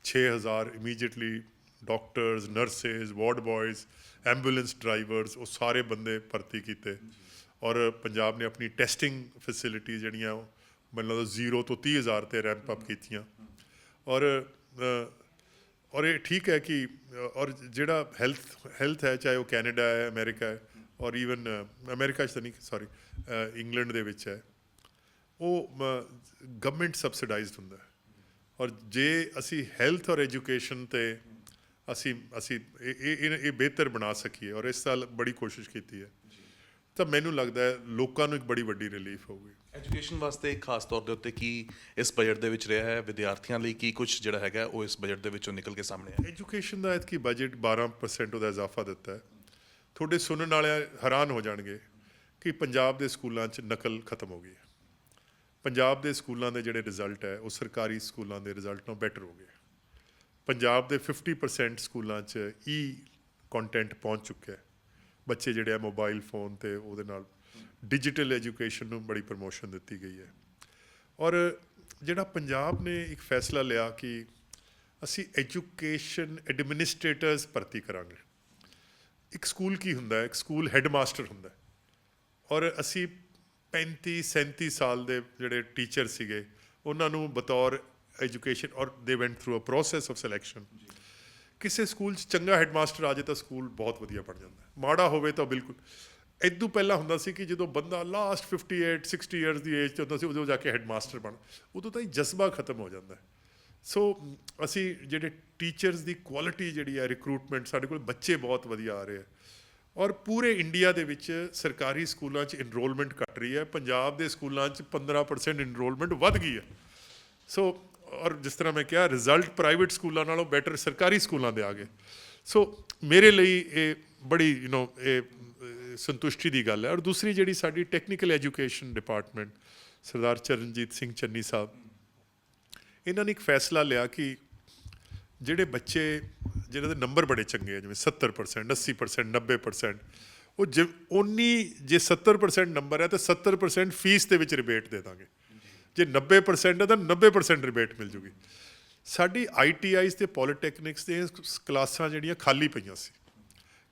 Speaker 2: 6,000 immediately doctors, nurses, ward ਬॉयਜ਼, ambulance drivers, ਉਹ ਸਾਰੇ ਬੰਦੇ ਭਰਤੀ ਕੀਤੇ। ਔਰ ਪੰਜਾਬ ਨੇ ਆਪਣੀ ਟੈਸਟਿੰਗ ਫੈਸਿਲਿਟੀ ਜਿਹੜੀਆਂ ਮੈਨੂੰ ਲੱਗਦਾ 0 ਤੋਂ 30,000 ਤੇ ਰੈਂਪ ਅਪ ਕੀਤੀਆਂ। ਔਰ ਇਹ ਠੀਕ ਹੈ ਕਿ ਔਰ ਜਿਹੜਾ ਹੈਲਥ ਹੈ, ਚਾਹੇ ਉਹ ਕੈਨੇਡਾ ਹੈ, ਅਮਰੀਕਾ ਹੈ, ਔਰ ਈਵਨ ਅਮਰੀਕਾ 'ਚ ਤਾਂ ਨਹੀਂ, ਸੌਰੀ, ਇੰਗਲੈਂਡ ਦੇ ਵਿੱਚ ਹੈ, ਉਹ ਗਵਰਨਮੈਂਟ ਸਬਸਿਡਾਈਜ਼ਡ ਹੁੰਦਾ ਹੈ। ਔਰ ਜੇ ਅਸੀਂ ਹੈਲਥ ਔਰ ਐਜੂਕੇਸ਼ਨ 'ਤੇ ਅਸੀਂ ਇਹ ਬਿਹਤਰ ਬਣਾ ਸਕੀਏ, ਔਰ ਇਸ ਸਾਲ ਬੜੀ ਕੋਸ਼ਿਸ਼ ਕੀਤੀ ਹੈ, ਤਾਂ ਮੈਨੂੰ ਲੱਗਦਾ ਹੈ ਲੋਕਾਂ ਨੂੰ ਇੱਕ ਬੜੀ ਵੱਡੀ ਰਿਲੀਫ ਹੋਊਗੀ।
Speaker 1: ਐਜੂਕੇਸ਼ਨ ਵਾਸਤੇ ਖਾਸ ਤੌਰ ਦੇ ਉੱਤੇ ਕੀ ਇਸ ਬਜਟ ਦੇ ਵਿੱਚ ਰਿਹਾ ਹੈ? ਵਿਦਿਆਰਥੀਆਂ ਲਈ ਕੀ ਕੁਝ ਜਿਹੜਾ ਹੈਗਾ ਉਹ ਇਸ ਬਜਟ ਦੇ ਵਿੱਚੋਂ ਨਿਕਲ ਕੇ ਸਾਹਮਣੇ ਆਇਆ?
Speaker 2: ਐਜੂਕੇਸ਼ਨ ਦਾ ਐਤਕੀ ਬਜਟ 12% ਉਹਦਾ ਇਜ਼ਾਫਾ ਦਿੱਤਾ ਹੈ। ਤੁਹਾਡੇ ਸੁਣਨ ਵਾਲੇ ਹੈਰਾਨ ਹੋ ਜਾਣਗੇ ਕਿ ਪੰਜਾਬ ਦੇ ਸਕੂਲਾਂ 'ਚ ਨਕਲ ਖਤਮ ਹੋ ਗਈ ਹੈ। ਪੰਜਾਬ ਦੇ ਸਕੂਲਾਂ ਦੇ ਜਿਹੜੇ ਰਿਜ਼ਲਟ ਹੈ ਉਹ ਸਰਕਾਰੀ ਸਕੂਲਾਂ ਦੇ ਰਿਜ਼ਲਟ ਨਾਲੋਂ ਬੈਟਰ ਹੋ ਗਏ। ਪੰਜਾਬ ਦੇ 50% ਸਕੂਲਾਂ 'ਚ ਕੰਟੈਂਟ ਪਹੁੰਚ ਚੁੱਕਿਆ ਹੈ। ਬੱਚੇ ਜਿਹੜੇ ਆ ਮੋਬਾਈਲ ਫੋਨ ਤੇ ਉਹਦੇ ਨਾਲ ਡਿਜੀਟਲ ਐਜੂਕੇਸ਼ਨ ਨੂੰ ਬੜੀ ਪ੍ਰਮੋਸ਼ਨ ਦਿੱਤੀ ਗਈ ਹੈ। ਔਰ ਜਿਹੜਾ ਪੰਜਾਬ ਨੇ ਇੱਕ ਫੈਸਲਾ ਲਿਆ ਕਿ ਅਸੀਂ ਐਜੂਕੇਸ਼ਨ ਐਡਮਿਨਿਸਟ੍ਰੇਟਰਸ ਭਰਤੀ ਕਰਾਂਗੇ। ਇੱਕ ਸਕੂਲ ਕੀ ਹੁੰਦਾ ਹੈ? ਇੱਕ ਸਕੂਲ ਹੈੱਡਮਾਸਟਰ ਹੁੰਦਾ ਹੈ। ਔਰ ਅਸੀਂ 35-37 ਸਾਲ ਦੇ ਜਿਹੜੇ ਟੀਚਰ ਸੀਗੇ ਉਹਨਾਂ ਨੂੰ ਬਤੌਰ ਐਜੂਕੇਸ਼ਨ, ਔਰ they went through a process of selection. ਕਿਸੇ ਸਕੂਲ 'ਚ ਚੰਗਾ ਹੈੱਡਮਾਸਟਰ ਆ ਜਾਏ ਤਾਂ ਸਕੂਲ ਬਹੁਤ ਵਧੀਆ ਬਣ ਜਾਂਦਾ ਹੈ। ਮਾੜਾ ਹੋਵੇ ਤਾਂ ਬਿਲਕੁਲ। ਇਦੋਂ ਪਹਿਲਾਂ ਹੁੰਦਾ ਸੀ ਕਿ ਜਦੋਂ ਬੰਦਾ ਲਾਸਟ 58-60 ਇਅਰਸ ਦੀ ਏਜ 'ਚ ਹੁੰਦਾ ਸੀ, ਉਦੋਂ ਜਾ ਕੇ ਹੈੱਡਮਾਸਟਰ ਬਣ, ਉਦੋਂ ਤਾਂ ਹੀ ਜਜ਼ਬਾ ਖਤਮ ਹੋ ਜਾਂਦਾ ਹੈ। ਸੋ ਅਸੀਂ ਜਿਹੜੇ ਟੀਚਰਸ ਦੀ ਕੁਆਲਿਟੀ ਜਿਹੜੀ ਹੈ, ਰਿਕਰੂਟਮੈਂਟ, ਸਾਡੇ ਕੋਲ ਬੱਚੇ ਬਹੁਤ ਵਧੀਆ ਆ ਰਹੇ ਹੈ। ਔਰ ਪੂਰੇ ਇੰਡੀਆ ਦੇ ਵਿੱਚ ਸਰਕਾਰੀ ਸਕੂਲਾਂ 'ਚ ਇਨਰੋਲਮੈਂਟ ਘਟ ਰਹੀ ਹੈ। ਪੰਜਾਬ ਦੇ ਸਕੂਲਾਂ 'ਚ 15% ਇਨਰੋਲਮੈਂਟ ਵੱਧ ਗਈ ਹੈ। ਸੋ ਔਰ ਜਿਸ ਤਰ੍ਹਾਂ ਮੈਂ ਕਿਹਾ, ਰਿਜ਼ਲਟ ਪ੍ਰਾਈਵੇਟ ਸਕੂਲਾਂ ਨਾਲੋਂ ਬੈਟਰ ਸਰਕਾਰੀ ਸਕੂਲਾਂ ਦੇ ਆ ਗਏ। ਸੋ ਮੇਰੇ ਲਈ ਇਹ ਬੜੀ ਇਹ ਸੰਤੁਸ਼ਟੀ ਦੀ ਗੱਲ ਹੈ। ਔਰ ਦੂਸਰੀ ਜਿਹੜੀ ਸਾਡੀ technical education department, Sardar Charanjit Singh Channi ਸਾਹਿਬ, ਇਹਨਾਂ ਨੇ ਇੱਕ ਫੈਸਲਾ ਲਿਆ ਕਿ ਜਿਹੜੇ ਬੱਚੇ ਜਿਹਨਾਂ ਦੇ ਨੰਬਰ ਬੜੇ ਚੰਗੇ ਆ, ਜਿਵੇਂ 70%, 80%, 90%, ਉਹ ਜੇ 70% ਨੰਬਰ ਹੈ ਤਾਂ 70% ਫੀਸ ਦੇ ਵਿੱਚ ਰਿਬੇਟ ਦੇ ਦਾਂਗੇ। ਜੇ 90% ਹੈ ਤਾਂ 90% ਰਿਬੇਟ ਮਿਲ ਜੂਗੀ। ਸਾਡੀ ITIs ਤੇ ਪੋਲੀਟੈਕਨਿਕਸ ਦੇ ਕਲਾਸਾਂ ਜਿਹੜੀਆਂ ਖਾਲੀ ਪਈਆਂ ਸੀ,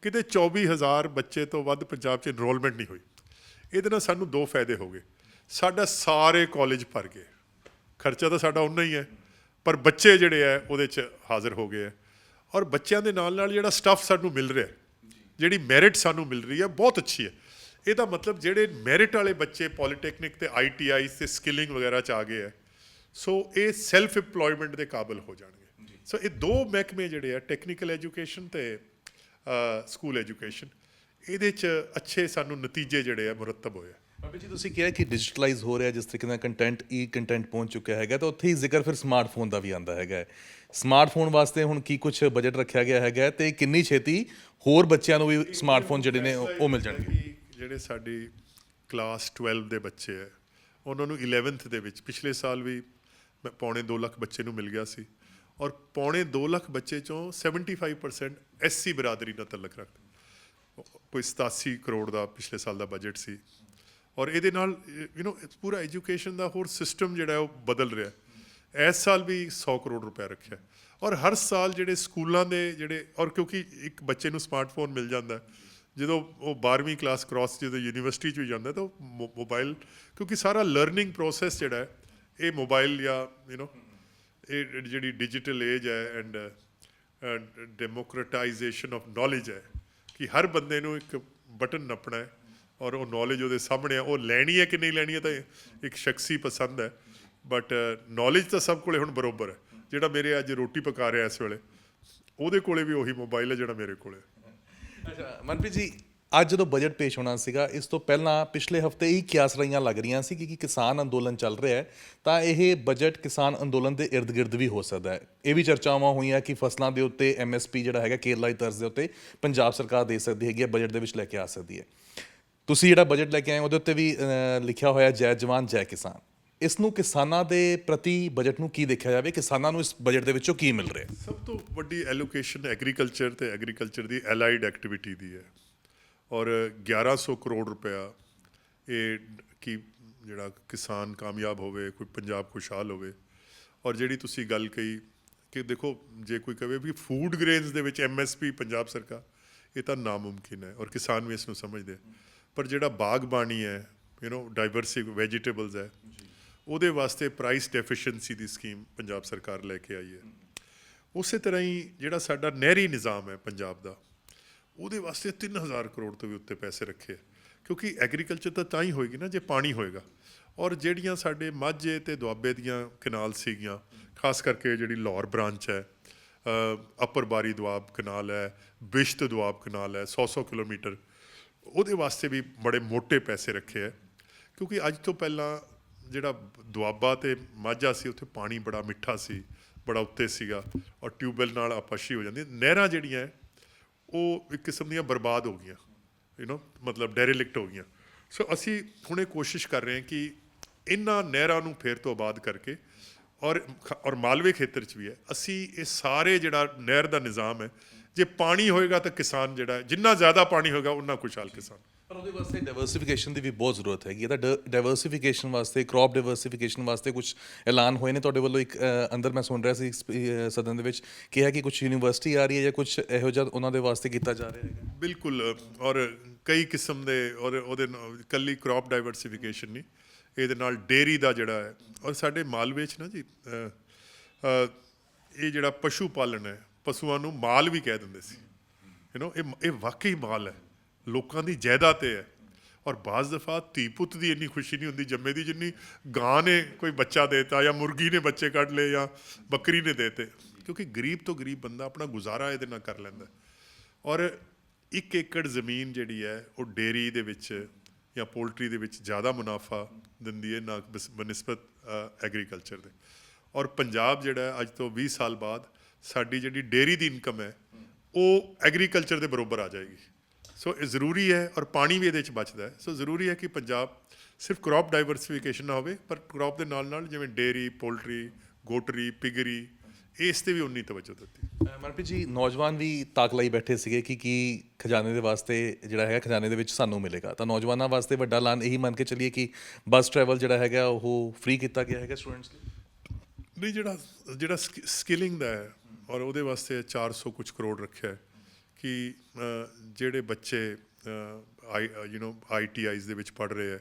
Speaker 2: ਕਿਤੇ 24,000 ਬੱਚੇ ਤੋਂ ਵੱਧ ਪੰਜਾਬ 'ਚ ਇਨਰੋਲਮੈਂਟ ਨਹੀਂ ਹੋਈ। ਇਹਦੇ ਨਾਲ ਸਾਨੂੰ 2 ਫਾਇਦੇ ਹੋ ਗਏ। ਸਾਡਾ ਸਾਰੇ ਕਾਲਜ ਭਰ ਗਏ, ਖਰਚਾ ਤਾਂ ਸਾਡਾ ਉਨਾ ਹੀ ਹੈ, ਪਰ ਬੱਚੇ ਜਿਹੜੇ ਹੈ ਉਹਦੇ 'ਚ ਹਾਜ਼ਰ ਹੋ ਗਏ ਹੈ। ਔਰ ਬੱਚਿਆਂ ਦੇ ਨਾਲ ਨਾਲ ਜਿਹੜਾ ਸਟੱਫ ਸਾਨੂੰ ਮਿਲ ਰਿਹਾ, ਜਿਹੜੀ ਮੈਰਿਟ ਸਾਨੂੰ ਮਿਲ ਰਹੀ ਹੈ, ਬਹੁਤ ਅੱਛੀ ਹੈ। ਇਹਦਾ ਮਤਲਬ ਜਿਹੜੇ ਮੈਰਿਟ ਵਾਲੇ ਬੱਚੇ ਪੋਲੀਟੈਕਨਿਕ ਤੇ ITIs ਤੇ ਸਕਿਲਿੰਗ ਵਗੈਰਾ 'ਚ ਆ ਗਏ ਹੈ, ਸੋ ਇਹ ਸੈਲਫ ਇੰਪਲੋਇਮੈਂਟ ਦੇ ਕਾਬਿਲ ਹੋ ਜਾਣਗੇ। ਸੋ ਇਹ 2 ਮਹਿਕਮੇ ਜਿਹੜੇ ਆ, ਟੈਕਨੀਕਲ ਐਜੂਕੇਸ਼ਨ ਤੇ ਸਕੂਲ ਐਜੂਕੇਸ਼ਨ, ਇਹਦੇ 'ਚ ਅੱਛੇ ਸਾਨੂੰ ਨਤੀਜੇ ਜਿਹੜੇ ਆ ਮੁਰੱਤਬ ਹੋਏ ਆ।
Speaker 1: ਬਾਬਾ ਜੀ, ਤੁਸੀਂ ਕਿਹਾ ਕਿ ਡਿਜੀਟਲਾਈਜ਼ ਹੋ ਰਿਹਾ, ਜਿਸ ਤਰੀਕੇ ਨਾਲ ਕੰਟੈਂਟ ਪਹੁੰਚ ਚੁੱਕਿਆ ਹੈਗਾ, ਤਾਂ ਉੱਥੇ ਹੀ ਜ਼ਿਕਰ ਫਿਰ ਸਮਾਰਟਫੋਨ ਦਾ ਵੀ ਆਉਂਦਾ ਹੈਗਾ। ਸਮਾਰਟਫੋਨ ਵਾਸਤੇ ਹੁਣ ਕੀ ਕੁਝ ਬਜਟ ਰੱਖਿਆ ਗਿਆ ਹੈਗਾ ਤੇ ਕਿੰਨੀ ਛੇਤੀ ਹੋਰ ਬੱਚਿਆਂ ਨੂੰ ਵੀ ਸਮਾਰਟਫੋਨ ਜਿਹੜੇ ਨੇ ਉਹ ਮਿਲ ਜਾਣਗੇ?
Speaker 2: ਜਿਹੜੇ ਸਾਡੀ ਕਲਾਸ 12 ਦੇ ਬੱਚੇ ਹੈ, ਉਹਨਾਂ ਨੂੰ 11th ਦੇ ਵਿੱਚ, ਪਿਛਲੇ ਸਾਲ ਵੀ ਪੌਣੇ 2 ਲੱਖ ਬੱਚੇ ਨੂੰ ਮਿਲ ਗਿਆ ਸੀ ਔਰ ਪੌਣੇ 2 ਲੱਖ ਬੱਚੇ ਚੋਂ 75% ਐਸਸੀ ਬਰਾਦਰੀ ਨਾਲ ਤਾਲੁਕ ਰੱਖਦੇ। ਕੋਈ 87 ਕਰੋੜ ਦਾ ਪਿਛਲੇ ਸਾਲ ਦਾ ਬਜਟ ਸੀ ਔਰ ਇਹਦੇ ਨਾਲ ਪੂਰਾ ਐਜੂਕੇਸ਼ਨ ਦਾ ਹੋਰ ਸਿਸਟਮ ਜਿਹੜਾ ਉਹ ਬਦਲ ਰਿਹਾ। ਇਸ ਸਾਲ ਵੀ 100 ਕਰੋੜ ਰੁਪਏ ਰੱਖਿਆ ਔਰ ਹਰ ਸਾਲ ਜਿਹੜੇ ਸਕੂਲਾਂ ਦੇ ਜਿਹੜੇ ਔਰ ਕਿਉਂਕਿ ਇੱਕ ਬੱਚੇ ਨੂੰ ਸਮਾਰਟਫੋਨ ਮਿਲ ਜਾਂਦਾ ਜਦੋਂ ਉਹ 12ਵੀਂ ਕਲਾਸ ਕ੍ਰਾਸ ਜਦੋਂ ਯੂਨੀਵਰਸਿਟੀ 'ਚ ਵੀ ਜਾਂਦਾ ਤਾਂ ਉਹ ਮੋਬਾਈਲ ਕਿਉਂਕਿ ਸਾਰਾ ਲਰਨਿੰਗ ਪ੍ਰੋਸੈਸ ਜਿਹੜਾ ਹੈ ਇਹ ਮੋਬਾਈਲ ਜਾਂ ਇਹ ਜਿਹੜੀ ਡਿਜੀਟਲ ਏਜ ਹੈ ਐਂਡ ਡੈਮੋਕਰੇਟਾਈਜੇਸ਼ਨ ਆਫ ਨੌਲੇਜ ਹੈ ਕਿ ਹਰ ਬੰਦੇ ਨੂੰ ਇੱਕ ਬਟਨ ਨੱਪਣਾ ਹੈ ਔਰ ਉਹ ਨੌਲੇਜ ਉਹਦੇ ਸਾਹਮਣੇ ਹੈ। ਉਹ ਲੈਣੀ ਹੈ ਕਿ ਨਹੀਂ ਲੈਣੀ ਹੈ ਤਾਂ ਇੱਕ ਸ਼ਖਸੀ ਪਸੰਦ ਹੈ ਬਟ ਨੌਲੇਜ ਤਾਂ ਸਭ ਕੋਲੇ ਹੁਣ ਬਰਾਬਰ ਹੈ। ਜਿਹੜਾ ਮੇਰੇ ਅੱਜ ਰੋਟੀ ਪਕਾ ਰਿਹਾ ਇਸ ਵੇਲੇ ਉਹਦੇ ਕੋਲੇ ਵੀ ਉਹੀ ਮੋਬਾਈਲ ਹੈ ਜਿਹੜਾ ਮੇਰੇ ਕੋਲੇ।
Speaker 1: ਅੱਛਾ ਮਨਪ੍ਰੀਤ ਜੀ, ਅੱਜ ਜਦੋਂ ਬਜਟ ਪੇਸ਼ ਹੋਣਾ ਸੀਗਾ ਇਸ ਤੋਂ ਪਹਿਲਾਂ ਪਿਛਲੇ ਹਫਤੇ ਹੀ ਕਿਆਸ ਰਹੀਆਂ ਲੱਗ ਰਹੀਆਂ ਸੀ ਕਿ ਕਿਸਾਨ ਅੰਦੋਲਨ ਚੱਲ ਰਿਹਾ ਹੈ ਤਾਂ ਇਹ ਬਜਟ ਕਿਸਾਨ ਅੰਦੋਲਨ ਦੇ ਇਰਦ ਗਿਰਦ ਵੀ ਹੋ ਸਕਦਾ ਹੈ। ਇਹ ਵੀ ਚਰਚਾਵਾਂ ਹੋਈਆਂ ਕਿ ਫਸਲਾਂ ਦੇ ਉੱਤੇ MSP ਜਿਹੜਾ ਹੈਗਾ ਕੇਰਲਾ ਦੀ ਤਰਜ਼ ਦੇ ਉੱਤੇ ਪੰਜਾਬ ਸਰਕਾਰ ਦੇ ਸਕਦੀ ਹੈਗੀ ਹੈ, ਬਜਟ ਦੇ ਵਿੱਚ ਲੈ ਕੇ ਆ ਸਕਦੀ ਹੈ। ਤੁਸੀਂ ਜਿਹੜਾ ਬਜਟ ਲੈ ਕੇ ਆਏ ਉਹਦੇ ਉੱਤੇ ਵੀ ਲਿਖਿਆ ਹੋਇਆ ਜੈ ਜਵਾਨ ਜੈ ਕਿਸਾਨ। ਇਸ ਨੂੰ ਕਿਸਾਨਾਂ ਦੇ ਪ੍ਰਤੀ ਬਜਟ ਨੂੰ ਕੀ ਦੇਖਿਆ ਜਾਵੇ, ਕਿਸਾਨਾਂ ਨੂੰ ਇਸ ਬਜਟ ਦੇ ਵਿੱਚੋਂ ਕੀ ਮਿਲ ਰਿਹਾ?
Speaker 2: ਸਭ ਤੋਂ ਵੱਡੀ ਐਲੋਕੇਸ਼ਨ ਐਗਰੀਕਲਚਰ ਤੇ ਐਗਰੀਕਲਚਰ ਦੀ ਐਲਾਈਡ ਐਕਟੀਵਿਟੀ ਦੀ ਹੈ ਔਰ 1100 ਕਰੋੜ ਰੁਪਇਆ ਇਹ ਕਿ ਜਿਹੜਾ ਕਿਸਾਨ ਕਾਮਯਾਬ ਹੋਵੇ, ਕੋਈ ਪੰਜਾਬ ਖੁਸ਼ਹਾਲ ਹੋਵੇ। ਔਰ ਜਿਹੜੀ ਤੁਸੀਂ ਗੱਲ ਕਹੀ ਕਿ ਦੇਖੋ ਜੇ ਕੋਈ ਕਹੇ ਵੀ ਫੂਡ ਗ੍ਰੇਨਸ ਦੇ ਵਿੱਚ MSP ਪੰਜਾਬ ਸਰਕਾਰ, ਇਹ ਤਾਂ ਨਾਮੁਮਕਿਨ ਹੈ ਔਰ ਕਿਸਾਨ ਵੀ ਇਸ ਨੂੰ ਸਮਝਦੇ। ਪਰ ਜਿਹੜਾ ਬਾਗਬਾਨੀ ਹੈ ਡਾਈਵਰਸਿਟੀ ਵੈਜੀਟੇਬਲਸ ਹੈ ਉਹਦੇ ਵਾਸਤੇ ਪ੍ਰਾਈਸ ਡੈਫੀਸ਼ੀਐਂਸੀ ਦੀ ਸਕੀਮ ਪੰਜਾਬ ਸਰਕਾਰ ਲੈ ਕੇ ਆਈ ਹੈ। ਉਸੇ ਤਰ੍ਹਾਂ ਹੀ ਜਿਹੜਾ ਸਾਡਾ ਨਹਿਰੀ ਨਿਜ਼ਾਮ ਹੈ ਪੰਜਾਬ ਦਾ ਉਹਦੇ ਵਾਸਤੇ 3000 ਕਰੋੜ ਤੋਂ ਵੀ ਉੱਤੇ ਪੈਸੇ ਰੱਖੇ ਹੈ ਕਿਉਂਕਿ ਐਗਰੀਕਲਚਰ ਤਾਂ ਹੀ ਹੋਏਗੀ ਨਾ ਜੇ ਪਾਣੀ ਹੋਏਗਾ। ਔਰ ਜਿਹੜੀਆਂ ਸਾਡੇ ਮਾਝੇ ਅਤੇ ਦੁਆਬੇ ਦੀਆਂ ਕਨਾਲ ਸੀਗੀਆਂ, ਖਾਸ ਕਰਕੇ ਜਿਹੜੀ ਲਾਹੌਰ ਬ੍ਰਾਂਚ ਹੈ, ਅਪਰ ਬਾਰੀ ਦੁਆਬ ਕਨਾਲ ਹੈ, ਬਿਸ਼ਤ ਦੁਆਬ ਕਨਾਲ ਹੈ 100 ਕਿਲੋਮੀਟਰ, ਉਹਦੇ ਵਾਸਤੇ ਵੀ ਬੜੇ ਮੋਟੇ ਪੈਸੇ ਰੱਖੇ ਹੈ ਕਿਉਂਕਿ ਅੱਜ ਤੋਂ ਪਹਿਲਾਂ ਜਿਹੜਾ ਦੁਆਬਾ ਅਤੇ ਮਾਝਾ ਸੀ ਉੱਥੇ ਪਾਣੀ ਬੜਾ ਮਿੱਠਾ ਸੀ, ਬੜਾ ਉੱਤੇ ਸੀਗਾ ਔਰ ਟਿਊਬਵੈੱਲ ਨਾਲ ਆਪਸ਼ੀ ਹੋ ਜਾਂਦੀ। ਨਹਿਰਾਂ ਜਿਹੜੀਆਂ ਹੈ ਉਹ ਇੱਕ ਕਿਸਮ ਦੀਆਂ ਬਰਬਾਦ ਹੋ ਗਈਆਂ ਮਤਲਬ ਡੈਰੀਲਿਕਟ ਹੋ ਗਈਆਂ। ਸੋ ਅਸੀਂ ਹੁਣ ਇਹ ਕੋਸ਼ਿਸ਼ ਕਰ ਰਹੇ ਹਾਂ ਕਿ ਇਹਨਾਂ ਨਹਿਰਾਂ ਨੂੰ ਫੇਰ ਤੋਂ ਆਬਾਦ ਕਰਕੇ ਔਰ ਮਾਲਵੇ ਖੇਤਰ 'ਚ ਵੀ ਹੈ ਅਸੀਂ ਇਹ ਸਾਰੇ ਜਿਹੜਾ ਨਹਿਰ ਦਾ ਨਿਜ਼ਾਮ ਹੈ, ਜੇ ਪਾਣੀ ਹੋਏਗਾ ਤਾਂ ਕਿਸਾਨ ਜਿਹੜਾ ਜਿੰਨਾ ਜ਼ਿਆਦਾ ਪਾਣੀ ਹੋਏਗਾ ਉਨਾ ਖੁਸ਼ਹਾਲ ਕਿਸਾਨ।
Speaker 1: ਪਰ ਉਹਦੇ ਵਾਸਤੇ ਡਾਈਵਰਸਿਫਿਕੇਸ਼ਨ ਦੀ ਵੀ ਬਹੁਤ ਜ਼ਰੂਰਤ ਹੈਗੀ ਹੈ। ਤਾਂ ਡਾਈਵਰਸਿਫਿਕੇਸ਼ਨ ਵਾਸਤੇ, ਕ੍ਰੌਪ ਡਾਈਵਰਸਿਫਿਕੇਸ਼ਨ ਵਾਸਤੇ ਕੁਝ ਐਲਾਨ ਹੋਏ ਨੇ ਤੁਹਾਡੇ ਵੱਲੋਂ? ਇੱਕ ਅੰਦਰ ਮੈਂ ਸੁਣ ਰਿਹਾ ਸੀ ਸਦਨ ਦੇ ਵਿੱਚ ਕਿਹਾ ਕਿ ਕੁਝ ਯੂਨੀਵਰਸਿਟੀ ਆ ਰਹੀ ਹੈ ਜਾਂ ਕੁਝ ਇਹੋ ਜਿਹਾ ਉਹਨਾਂ ਦੇ ਵਾਸਤੇ ਕੀਤਾ ਜਾ ਰਿਹਾ ਹੈਗਾ।
Speaker 2: ਬਿਲਕੁਲ ਔਰ ਕਈ ਕਿਸਮ ਦੇ ਔਰ ਉਹਦੇ ਨਾਲ ਇਕੱਲੀ ਕ੍ਰੌਪ ਡਾਈਵਰਸਿਫਿਕੇਸ਼ਨ ਨਹੀਂ, ਇਹਦੇ ਨਾਲ ਡੇਅਰੀ ਦਾ ਜਿਹੜਾ ਹੈ ਔਰ ਸਾਡੇ ਮਾਲਵੇ 'ਚ ਨਾ ਜੀ ਇਹ ਜਿਹੜਾ ਪਸ਼ੂ ਪਾਲਣ ਹੈ, ਪਸ਼ੂਆਂ ਨੂੰ ਮਾਲ ਵੀ ਕਹਿ ਦਿੰਦੇ ਸੀ। ਇਹ ਵਾਕਈ ਮਾਲ ਹੈ, ਲੋਕਾਂ ਦੀ ਜਾਇਦਾਦ ਹੈ। ਔਰ ਬਾਜ਼ ਦਫਾ ਧੀ ਪੁੱਤ ਦੀ ਇੰਨੀ ਖੁਸ਼ੀ ਨਹੀਂ ਹੁੰਦੀ ਜੰਮੇ ਦੀ ਜਿੰਨੀ ਗਾਂ ਨੇ ਕੋਈ ਬੱਚਾ ਦੇਤਾ ਜਾਂ ਮੁਰਗੀ ਨੇ ਬੱਚੇ ਕੱਢ ਲਏ ਜਾਂ ਬੱਕਰੀ ਨੇ ਦੇਤੇ, ਕਿਉਂਕਿ ਗਰੀਬ ਤੋਂ ਗਰੀਬ ਬੰਦਾ ਆਪਣਾ ਗੁਜ਼ਾਰਾ ਇਹਦੇ ਨਾਲ ਕਰ ਲੈਂਦਾ। ਔਰ 1 ਏਕੜ ਜ਼ਮੀਨ ਜਿਹੜੀ ਹੈ ਉਹ ਡੇਅਰੀ ਦੇ ਵਿੱਚ ਜਾਂ ਪੋਲਟਰੀ ਦੇ ਵਿੱਚ ਜ਼ਿਆਦਾ ਮੁਨਾਫਾ ਦਿੰਦੀ ਹੈ ਨਾ ਬਨਿਸਬਤ ਐਗਰੀਕਲਚਰ ਦੇ। ਔਰ ਪੰਜਾਬ ਜਿਹੜਾ ਅੱਜ ਤੋਂ 20 ਸਾਲ ਬਾਅਦ ਸਾਡੀ ਜਿਹੜੀ ਡੇਅਰੀ ਦੀ ਇਨਕਮ ਹੈ ਉਹ ਐਗਰੀਕਲਚਰ ਦੇ ਬਰਾਬਰ ਆ ਜਾਏਗੀ। ਸੋ ਇਹ ਜ਼ਰੂਰੀ ਹੈ ਔਰ ਪਾਣੀ ਵੀ ਇਹਦੇ 'ਚ ਬਚਦਾ ਹੈ। ਸੋ ਜ਼ਰੂਰੀ ਹੈ ਕਿ ਪੰਜਾਬ ਸਿਰਫ ਕ੍ਰੌਪ ਡਾਈਵਰਸਿਫਿਕੇਸ਼ਨ ਨਾ ਹੋਵੇ ਪਰ ਕ੍ਰੌਪ ਦੇ ਨਾਲ ਨਾਲ ਜਿਵੇਂ ਡੇਅਰੀ, ਪੋਲਟਰੀ, ਗੋਟਰੀ, ਪਿਗਰੀ, ਇਸ 'ਤੇ ਵੀ ਉਨੀ ਤਵੱਜੋ ਦਿੱਤੀ।
Speaker 1: ਮਨਪ੍ਰੀਤ ਜੀ, ਨੌਜਵਾਨ ਵੀ ਤਾਕ ਲਾਈ ਬੈਠੇ ਸੀਗੇ ਕਿ ਕੀ ਖਜ਼ਾਨੇ ਦੇ ਵਾਸਤੇ ਜਿਹੜਾ ਹੈਗਾ ਖਜ਼ਾਨੇ ਦੇ ਵਿੱਚ ਸਾਨੂੰ ਮਿਲੇਗਾ। ਤਾਂ ਨੌਜਵਾਨਾਂ ਵਾਸਤੇ ਵੱਡਾ ਐਲਾਨ ਇਹੀ ਮੰਨ ਕੇ ਚੱਲੀਏ ਕਿ ਬੱਸ ਟਰੈਵਲ ਜਿਹੜਾ ਹੈਗਾ ਉਹ ਫ੍ਰੀ ਕੀਤਾ ਗਿਆ ਹੈਗਾ ਸਟੂਡੈਂਟਸ ਲਈ।
Speaker 2: ਨਹੀਂ, ਜਿਹੜਾ ਸਕਿਲਿੰਗ ਦਾ ਹੈ ਔਰ ਉਹਦੇ ਵਾਸਤੇ 400 ਕੁਛ ਕਰੋੜ ਰੱਖਿਆ ਹੈ ਕਿ ਜਿਹੜੇ ਬੱਚੇ ITIs ਦੇ ਵਿੱਚ ਪੜ੍ਹ ਰਹੇ ਹੈ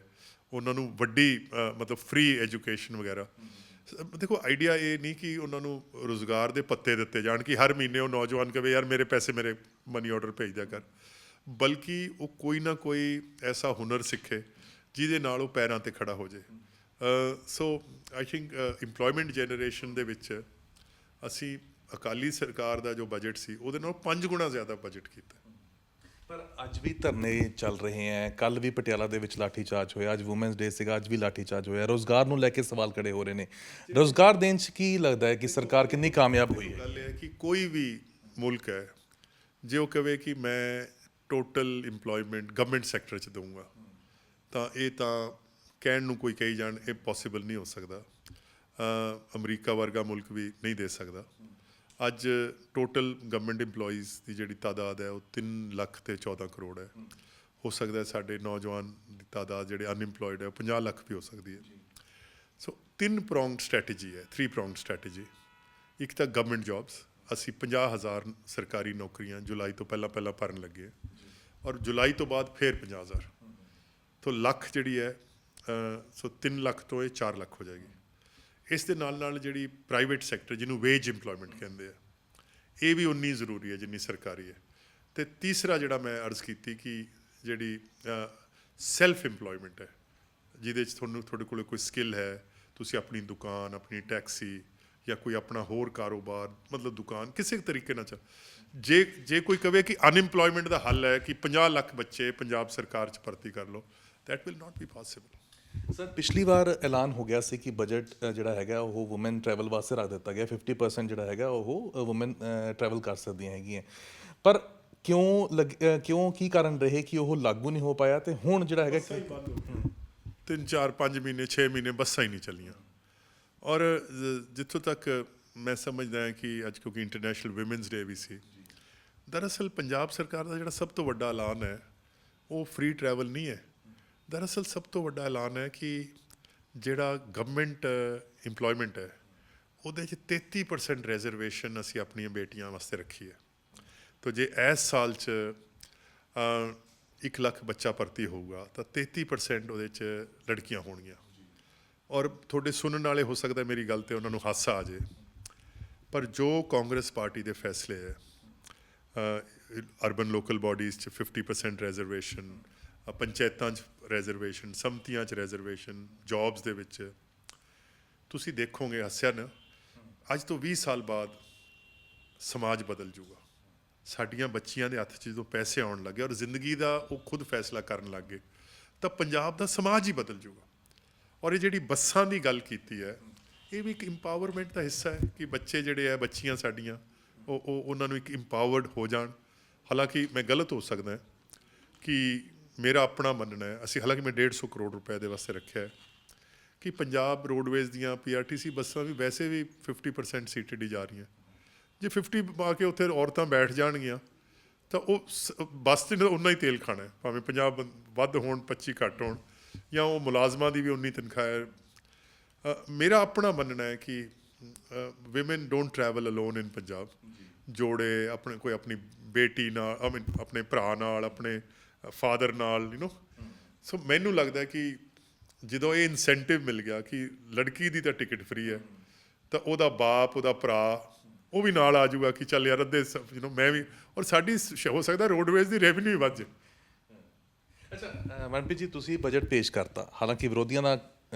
Speaker 2: ਉਹਨਾਂ ਨੂੰ ਵੱਡੀ ਮਤਲਬ ਫ੍ਰੀ ਐਜੂਕੇਸ਼ਨ ਵਗੈਰਾ। ਦੇਖੋ ਆਈਡੀਆ ਇਹ ਨਹੀਂ ਕਿ ਉਹਨਾਂ ਨੂੰ ਰੁਜ਼ਗਾਰ ਦੇ ਪੱਤੇ ਦਿੱਤੇ ਜਾਣ ਕਿ ਹਰ ਮਹੀਨੇ ਉਹ ਨੌਜਵਾਨ ਕਹੇ ਯਾਰ ਮੇਰੇ ਪੈਸੇ ਮੇਰੇ ਮਨੀ ਆਰਡਰ ਭੇਜ ਦਿਆ ਕਰ, ਬਲਕਿ ਉਹ ਕੋਈ ਨਾ ਕੋਈ ਐਸਾ ਹੁਨਰ ਸਿੱਖੇ ਜਿਹਦੇ ਨਾਲ ਉਹ ਪੈਰਾਂ 'ਤੇ ਖੜਾ ਹੋ ਜਾਏ। ਸੋ ਆਈ ਥਿੰਕ ਇੰਪਲੋਇਮੈਂਟ ਜਨਰੇਸ਼ਨ ਦੇ ਵਿੱਚ ਅਸੀਂ ਅਕਾਲੀ ਸਰਕਾਰ ਦਾ ਜੋ ਬਜਟ ਸੀ ਉਹਦੇ ਨਾਲ 5 ਗੁਣਾ ਜ਼ਿਆਦਾ ਬਜਟ ਕੀਤਾ।
Speaker 1: ਪਰ ਅੱਜ ਵੀ ਧਰਨੇ ਚੱਲ ਰਹੇ ਹੈ, ਕੱਲ ਵੀ ਪਟਿਆਲਾ ਦੇ ਵਿੱਚ ਲਾਠੀ ਚਾਰਜ ਹੋਇਆ, ਅੱਜ ਵੂਮੈਨਸ ਡੇ ਸੀਗਾ, ਅੱਜ ਵੀ ਲਾਠੀ ਚਾਰਜ ਹੋਇਆ। ਰੋਜ਼ਗਾਰ ਨੂੰ ਲੈ ਕੇ ਸਵਾਲ ਖੜੇ ਹੋ ਰਹੇ ਨੇ। ਰੋਜ਼ਗਾਰ ਦੇਣ 'ਚ ਕੀ ਲੱਗਦਾ ਹੈ ਕਿ ਸਰਕਾਰ ਕਿੰਨੀ ਕਾਮਯਾਬ ਹੋਈ ਹੈ?
Speaker 2: ਗੱਲ ਇਹ ਹੈ ਕਿ ਕੋਈ ਵੀ ਮੁਲਕ ਹੈ ਜੇ ਉਹ ਕਹੇ ਕਿ ਮੈਂ ਟੋਟਲ ਇੰਪਲੋਇਮੈਂਟ ਗਵਰਨਮੈਂਟ ਸੈਕਟਰ 'ਚ ਦਊਂਗਾ ਤਾਂ ਇਹ ਤਾਂ ਕਹਿਣ ਨੂੰ ਕੋਈ ਕਹੀ ਜਾਣ ਇਹ ਪੋਸੀਬਲ ਨਹੀਂ ਹੋ ਸਕਦਾ। ਅਮਰੀਕਾ ਵਰਗਾ ਮੁਲਕ ਵੀ ਨਹੀਂ ਦੇ ਸਕਦਾ। ਅੱਜ ਟੋਟਲ ਗਵਰਨਮੈਂਟ EMPLOYEES ਦੀ ਜਿਹੜੀ ਤਾਦਾਦ ਹੈ ਉਹ 3 ਲੱਖ ਤੇ 14 ਕਰੋੜ ਹੈ। ਹੋ ਸਕਦਾ ਹੈ ਸਾਡੇ ਨੌਜਵਾਨ ਦੀ ਤਾਦਾਦ ਜਿਹੜੇ ਅਨਇੰਪਲੋਇਡ ਹੈ ਉਹ 50 ਲੱਖ ਵੀ ਹੋ ਸਕਦੀ ਹੈ। ਸੋ 3 ਪ੍ਰੋਂਗਡ ਸਟ੍ਰੈਟਜੀ ਹੈ, 3 ਪ੍ਰੋਂਗਡ ਸਟ੍ਰੈਟਜੀ। ਇੱਕ ਤਾਂ ਗਵਰਨਮੈਂਟ ਜੌਬਸ, ਅਸੀਂ 50,000 ਸਰਕਾਰੀ ਨੌਕਰੀਆਂ ਜੁਲਾਈ ਤੋਂ ਪਹਿਲਾਂ ਭਰਨ ਲੱਗੇ, ਔਰ ਜੁਲਾਈ ਤੋਂ ਬਾਅਦ ਫਿਰ 50,000 ਤੋਂ ਲੱਖ ਜਿਹੜੀ ਹੈ, ਸੋ 3 ਲੱਖ ਤੋਂ ਇਹ 4 ਲੱਖ ਹੋ ਜਾਏਗੀ। ਇਸ ਦੇ ਨਾਲ ਜਿਹੜੀ ਪ੍ਰਾਈਵੇਟ ਸੈਕਟਰ ਜਿਹਨੂੰ ਵੇਜ ਇੰਪਲੋਇਮੈਂਟ ਕਹਿੰਦੇ ਆ, ਇਹ ਵੀ ਉਨੀ ਜ਼ਰੂਰੀ ਹੈ ਜਿੰਨੀ ਸਰਕਾਰੀ ਹੈ। ਅਤੇ ਤੀਸਰਾ ਜਿਹੜਾ ਮੈਂ ਅਰਜ਼ ਕੀਤੀ ਕਿ ਜਿਹੜੀ ਸੈਲਫ ਇੰਪਲੋਇਮੈਂਟ ਹੈ, ਜਿਹਦੇ 'ਚ ਤੁਹਾਡੇ ਕੋਲ ਕੋਈ ਸਕਿੱਲ ਹੈ, ਤੁਸੀਂ ਆਪਣੀ ਦੁਕਾਨ, ਆਪਣੀ ਟੈਕਸੀ ਜਾਂ ਕੋਈ ਆਪਣਾ ਹੋਰ ਕਾਰੋਬਾਰ, ਮਤਲਬ ਦੁਕਾਨ ਕਿਸੇ ਤਰੀਕੇ ਨਾਲ ਜੇ ਕੋਈ ਕਹੇ ਕਿ ਅਨਇੰਪਲੋਇਮੈਂਟ ਦਾ ਹੱਲ ਹੈ ਕਿ 50 ਲੱਖ ਬੱਚੇ ਪੰਜਾਬ ਸਰਕਾਰ 'ਚ ਭਰਤੀ ਕਰ ਲਓ, that will not be possible.
Speaker 1: Sir ਪਿਛਲੀ ਵਾਰ ਐਲਾਨ ਹੋ ਗਿਆ ਸੀ ਕਿ ਬਜਟ ਜਿਹੜਾ ਹੈਗਾ ਉਹ ਵੂਮਨ ਟਰੈਵਲ ਵਾਸਤੇ ਰੱਖ ਦਿੱਤਾ ਗਿਆ, 50% ਜਿਹੜਾ ਹੈਗਾ ਉਹ ਵੂਮਨ ਟਰੈਵਲ ਕਰ ਸਕਦੀਆਂ ਹੈਗੀਆਂ, ਪਰ ਕਿਉਂ ਕੀ ਕਾਰਨ ਰਹੇ ਕਿ ਉਹ ਲਾਗੂ ਨਹੀਂ ਹੋ ਪਾਇਆ ਤੇ ਹੁਣ ਜਿਹੜਾ ਹੈਗਾ
Speaker 2: 3 4 5 ਮਹੀਨੇ 6 ਮਹੀਨੇ ਬੱਸਾਂ ਹੀ ਨਹੀਂ ਚੱਲੀਆਂ। ਔਰ ਜਿੱਥੋਂ ਤੱਕ ਮੈਂ ਸਮਝਦਾ ਹਾਂ ਕਿ ਅੱਜ ਕਿਉਂਕਿ ਇੰਟਰਨੈਸ਼ਨਲ ਵਿਮਨਸ ਡੇ ਵੀ ਸੀ, ਦਰਅਸਲ ਪੰਜਾਬ ਸਰਕਾਰ ਦਾ ਜਿਹੜਾ ਸਭ ਤੋਂ ਵੱਡਾ ਐਲਾਨ ਹੈ ਉਹ ਫ੍ਰੀ ਟਰੈਵਲ ਨਹੀਂ ਹੈ। ਦਰਅਸਲ ਸਭ ਤੋਂ ਵੱਡਾ ਐਲਾਨ ਹੈ ਕਿ ਜਿਹੜਾ ਗਵਰਨਮੈਂਟ ਇੰਪਲੋਇਮੈਂਟ ਹੈ ਉਹਦੇ 'ਚ 33% ਰਿਜ਼ਰਵੇਸ਼ਨ ਅਸੀਂ ਆਪਣੀਆਂ ਬੇਟੀਆਂ ਵਾਸਤੇ ਰੱਖੀ ਹੈ। ਤਾਂ ਜੇ ਇਸ ਸਾਲ 'ਚ 1 ਲੱਖ ਬੱਚਾ ਭਰਤੀ ਹੋਊਗਾ ਤਾਂ 33% ਉਹਦੇ 'ਚ ਲੜਕੀਆਂ ਹੋਣਗੀਆਂ। ਔਰ ਤੁਹਾਡੇ ਸੁਣਨ ਵਾਲੇ ਹੋ ਸਕਦਾ ਮੇਰੀ ਗੱਲ 'ਤੇ ਉਹਨਾਂ ਨੂੰ ਹਾਸਾ ਆ ਜਾਏ, ਪਰ ਜੋ ਕਾਂਗਰਸ ਪਾਰਟੀ ਦੇ ਫੈਸਲੇ ਹੈ, ਅਰਬਨ ਲੋਕਲ ਬਾਡੀਜ਼ 'ਚ 50% ਰਿਜ਼ਰਵੇਸ਼ਨ, ਪੰਚਾਇਤਾਂ 'ਚ ਰਿਜ਼ਰਵੇਸ਼ਨ, ਸੰਮਤੀਆਂ 'ਚ ਰਿਜ਼ਰਵੇਸ਼ਨ, ਜੌਬਸ ਦੇ ਵਿੱਚ, ਤੁਸੀਂ ਦੇਖੋਗੇ ਹੱਸਿਆ ਨਾ, ਅੱਜ ਤੋਂ 20 ਸਾਲ ਬਾਅਦ ਸਮਾਜ ਬਦਲ ਜੂਗਾ। ਸਾਡੀਆਂ ਬੱਚੀਆਂ ਦੇ ਹੱਥ 'ਚ ਜਦੋਂ ਪੈਸੇ ਆਉਣ ਲੱਗੇ ਔਰ ਜ਼ਿੰਦਗੀ ਦਾ ਉਹ ਖੁਦ ਫੈਸਲਾ ਕਰਨ ਲੱਗ ਗਏ ਤਾਂ ਪੰਜਾਬ ਦਾ ਸਮਾਜ ਹੀ ਬਦਲ ਜੂਗਾ। ਔਰ ਇਹ ਜਿਹੜੀ ਬੱਸਾਂ ਦੀ ਗੱਲ ਕੀਤੀ ਹੈ, ਇਹ ਵੀ ਇੱਕ ਇੰਪਾਵਰਮੈਂਟ ਦਾ ਹਿੱਸਾ ਹੈ ਕਿ ਬੱਚੇ ਜਿਹੜੇ ਹੈ, ਬੱਚੀਆਂ ਸਾਡੀਆਂ, ਉਹ ਉਹਨਾਂ ਨੂੰ ਇੱਕ ਇੰਪਾਵਰਡ ਹੋ ਜਾਣ। ਹਾਲਾਂਕਿ ਮੈਂ ਗਲਤ ਹੋ ਸਕਦਾ ਕਿ ਮੇਰਾ ਆਪਣਾ ਮੰਨਣਾ ਹੈ, ਹਾਲਾਂਕਿ ਮੈਂ 150 ਕਰੋੜ ਰੁਪਏ ਦੇ ਵਾਸਤੇ ਰੱਖਿਆ ਹੈ ਕਿ ਪੰਜਾਬ ਰੋਡਵੇਜ਼ ਦੀਆਂ PRTC ਬੱਸਾਂ ਵੀ ਵੈਸੇ ਵੀ 50% ਸੀਟਡ ਹੀ ਜਾ ਰਹੀਆਂ। ਜੇ 50 ਪਾ ਕੇ ਉੱਥੇ ਔਰਤਾਂ ਬੈਠ ਜਾਣਗੀਆਂ ਤਾਂ ਉਹ ਬੱਸ 'ਚ ਉਨਾ ਹੀ ਤੇਲ ਖਾਣਾ ਹੈ, ਭਾਵੇਂ 50 ਵੱਧ ਹੋਣ 25 ਘੱਟ ਹੋਣ, ਜਾਂ ਉਹ ਮੁਲਾਜ਼ਮਾਂ ਦੀ ਵੀ ਉਨੀ ਤਨਖਾਹ ਹੈ। ਮੇਰਾ ਆਪਣਾ ਮੰਨਣਾ ਹੈ ਕਿ ਵਿਮਨ ਡੋਂਟ ਟਰੈਵਲ ਅਲੋਨ ਇਨ ਪੰਜਾਬ। ਜੋੜੇ ਕੋਈ ਆਪਣੀ ਬੇਟੀ ਨਾਲ, ਆਪਣੇ ਭਰਾ ਨਾਲ, ਆਪਣੇ ਫਾਦਰ ਨਾਲ, ਸੋ ਮੈਨੂੰ ਲੱਗਦਾ ਕਿ ਜਦੋਂ ਇਹ ਇਨਸੈਂਟਿਵ ਮਿਲ ਗਿਆ ਕਿ ਲੜਕੀ ਦੀ ਤਾਂ ਟਿਕਟ ਫ੍ਰੀ ਹੈ ਤਾਂ ਉਹਦਾ ਬਾਪ, ਉਹਦਾ ਭਰਾ, ਉਹ ਵੀ ਨਾਲ ਆ ਜਾਊਗਾ ਕਿ ਚੱਲ ਯਾਰ ਅੱਧੇ ਮੈਂ ਵੀ, ਔਰ ਸਾਡੀ ਹੋ ਸਕਦਾ ਰੋਡਵੇਜ਼ ਦੀ ਰੈਵਨਿਊ ਵੀ ਵੱਧ ਜਾਏ।
Speaker 1: ਅੱਛਾ ਮਨਪ੍ਰੀਤ ਜੀ, ਤੁਸੀਂ ਬਜਟ ਪੇਸ਼ ਕਰਤਾ, ਹਾਲਾਂਕਿ ਵਿਰੋਧੀਆਂ ਦਾ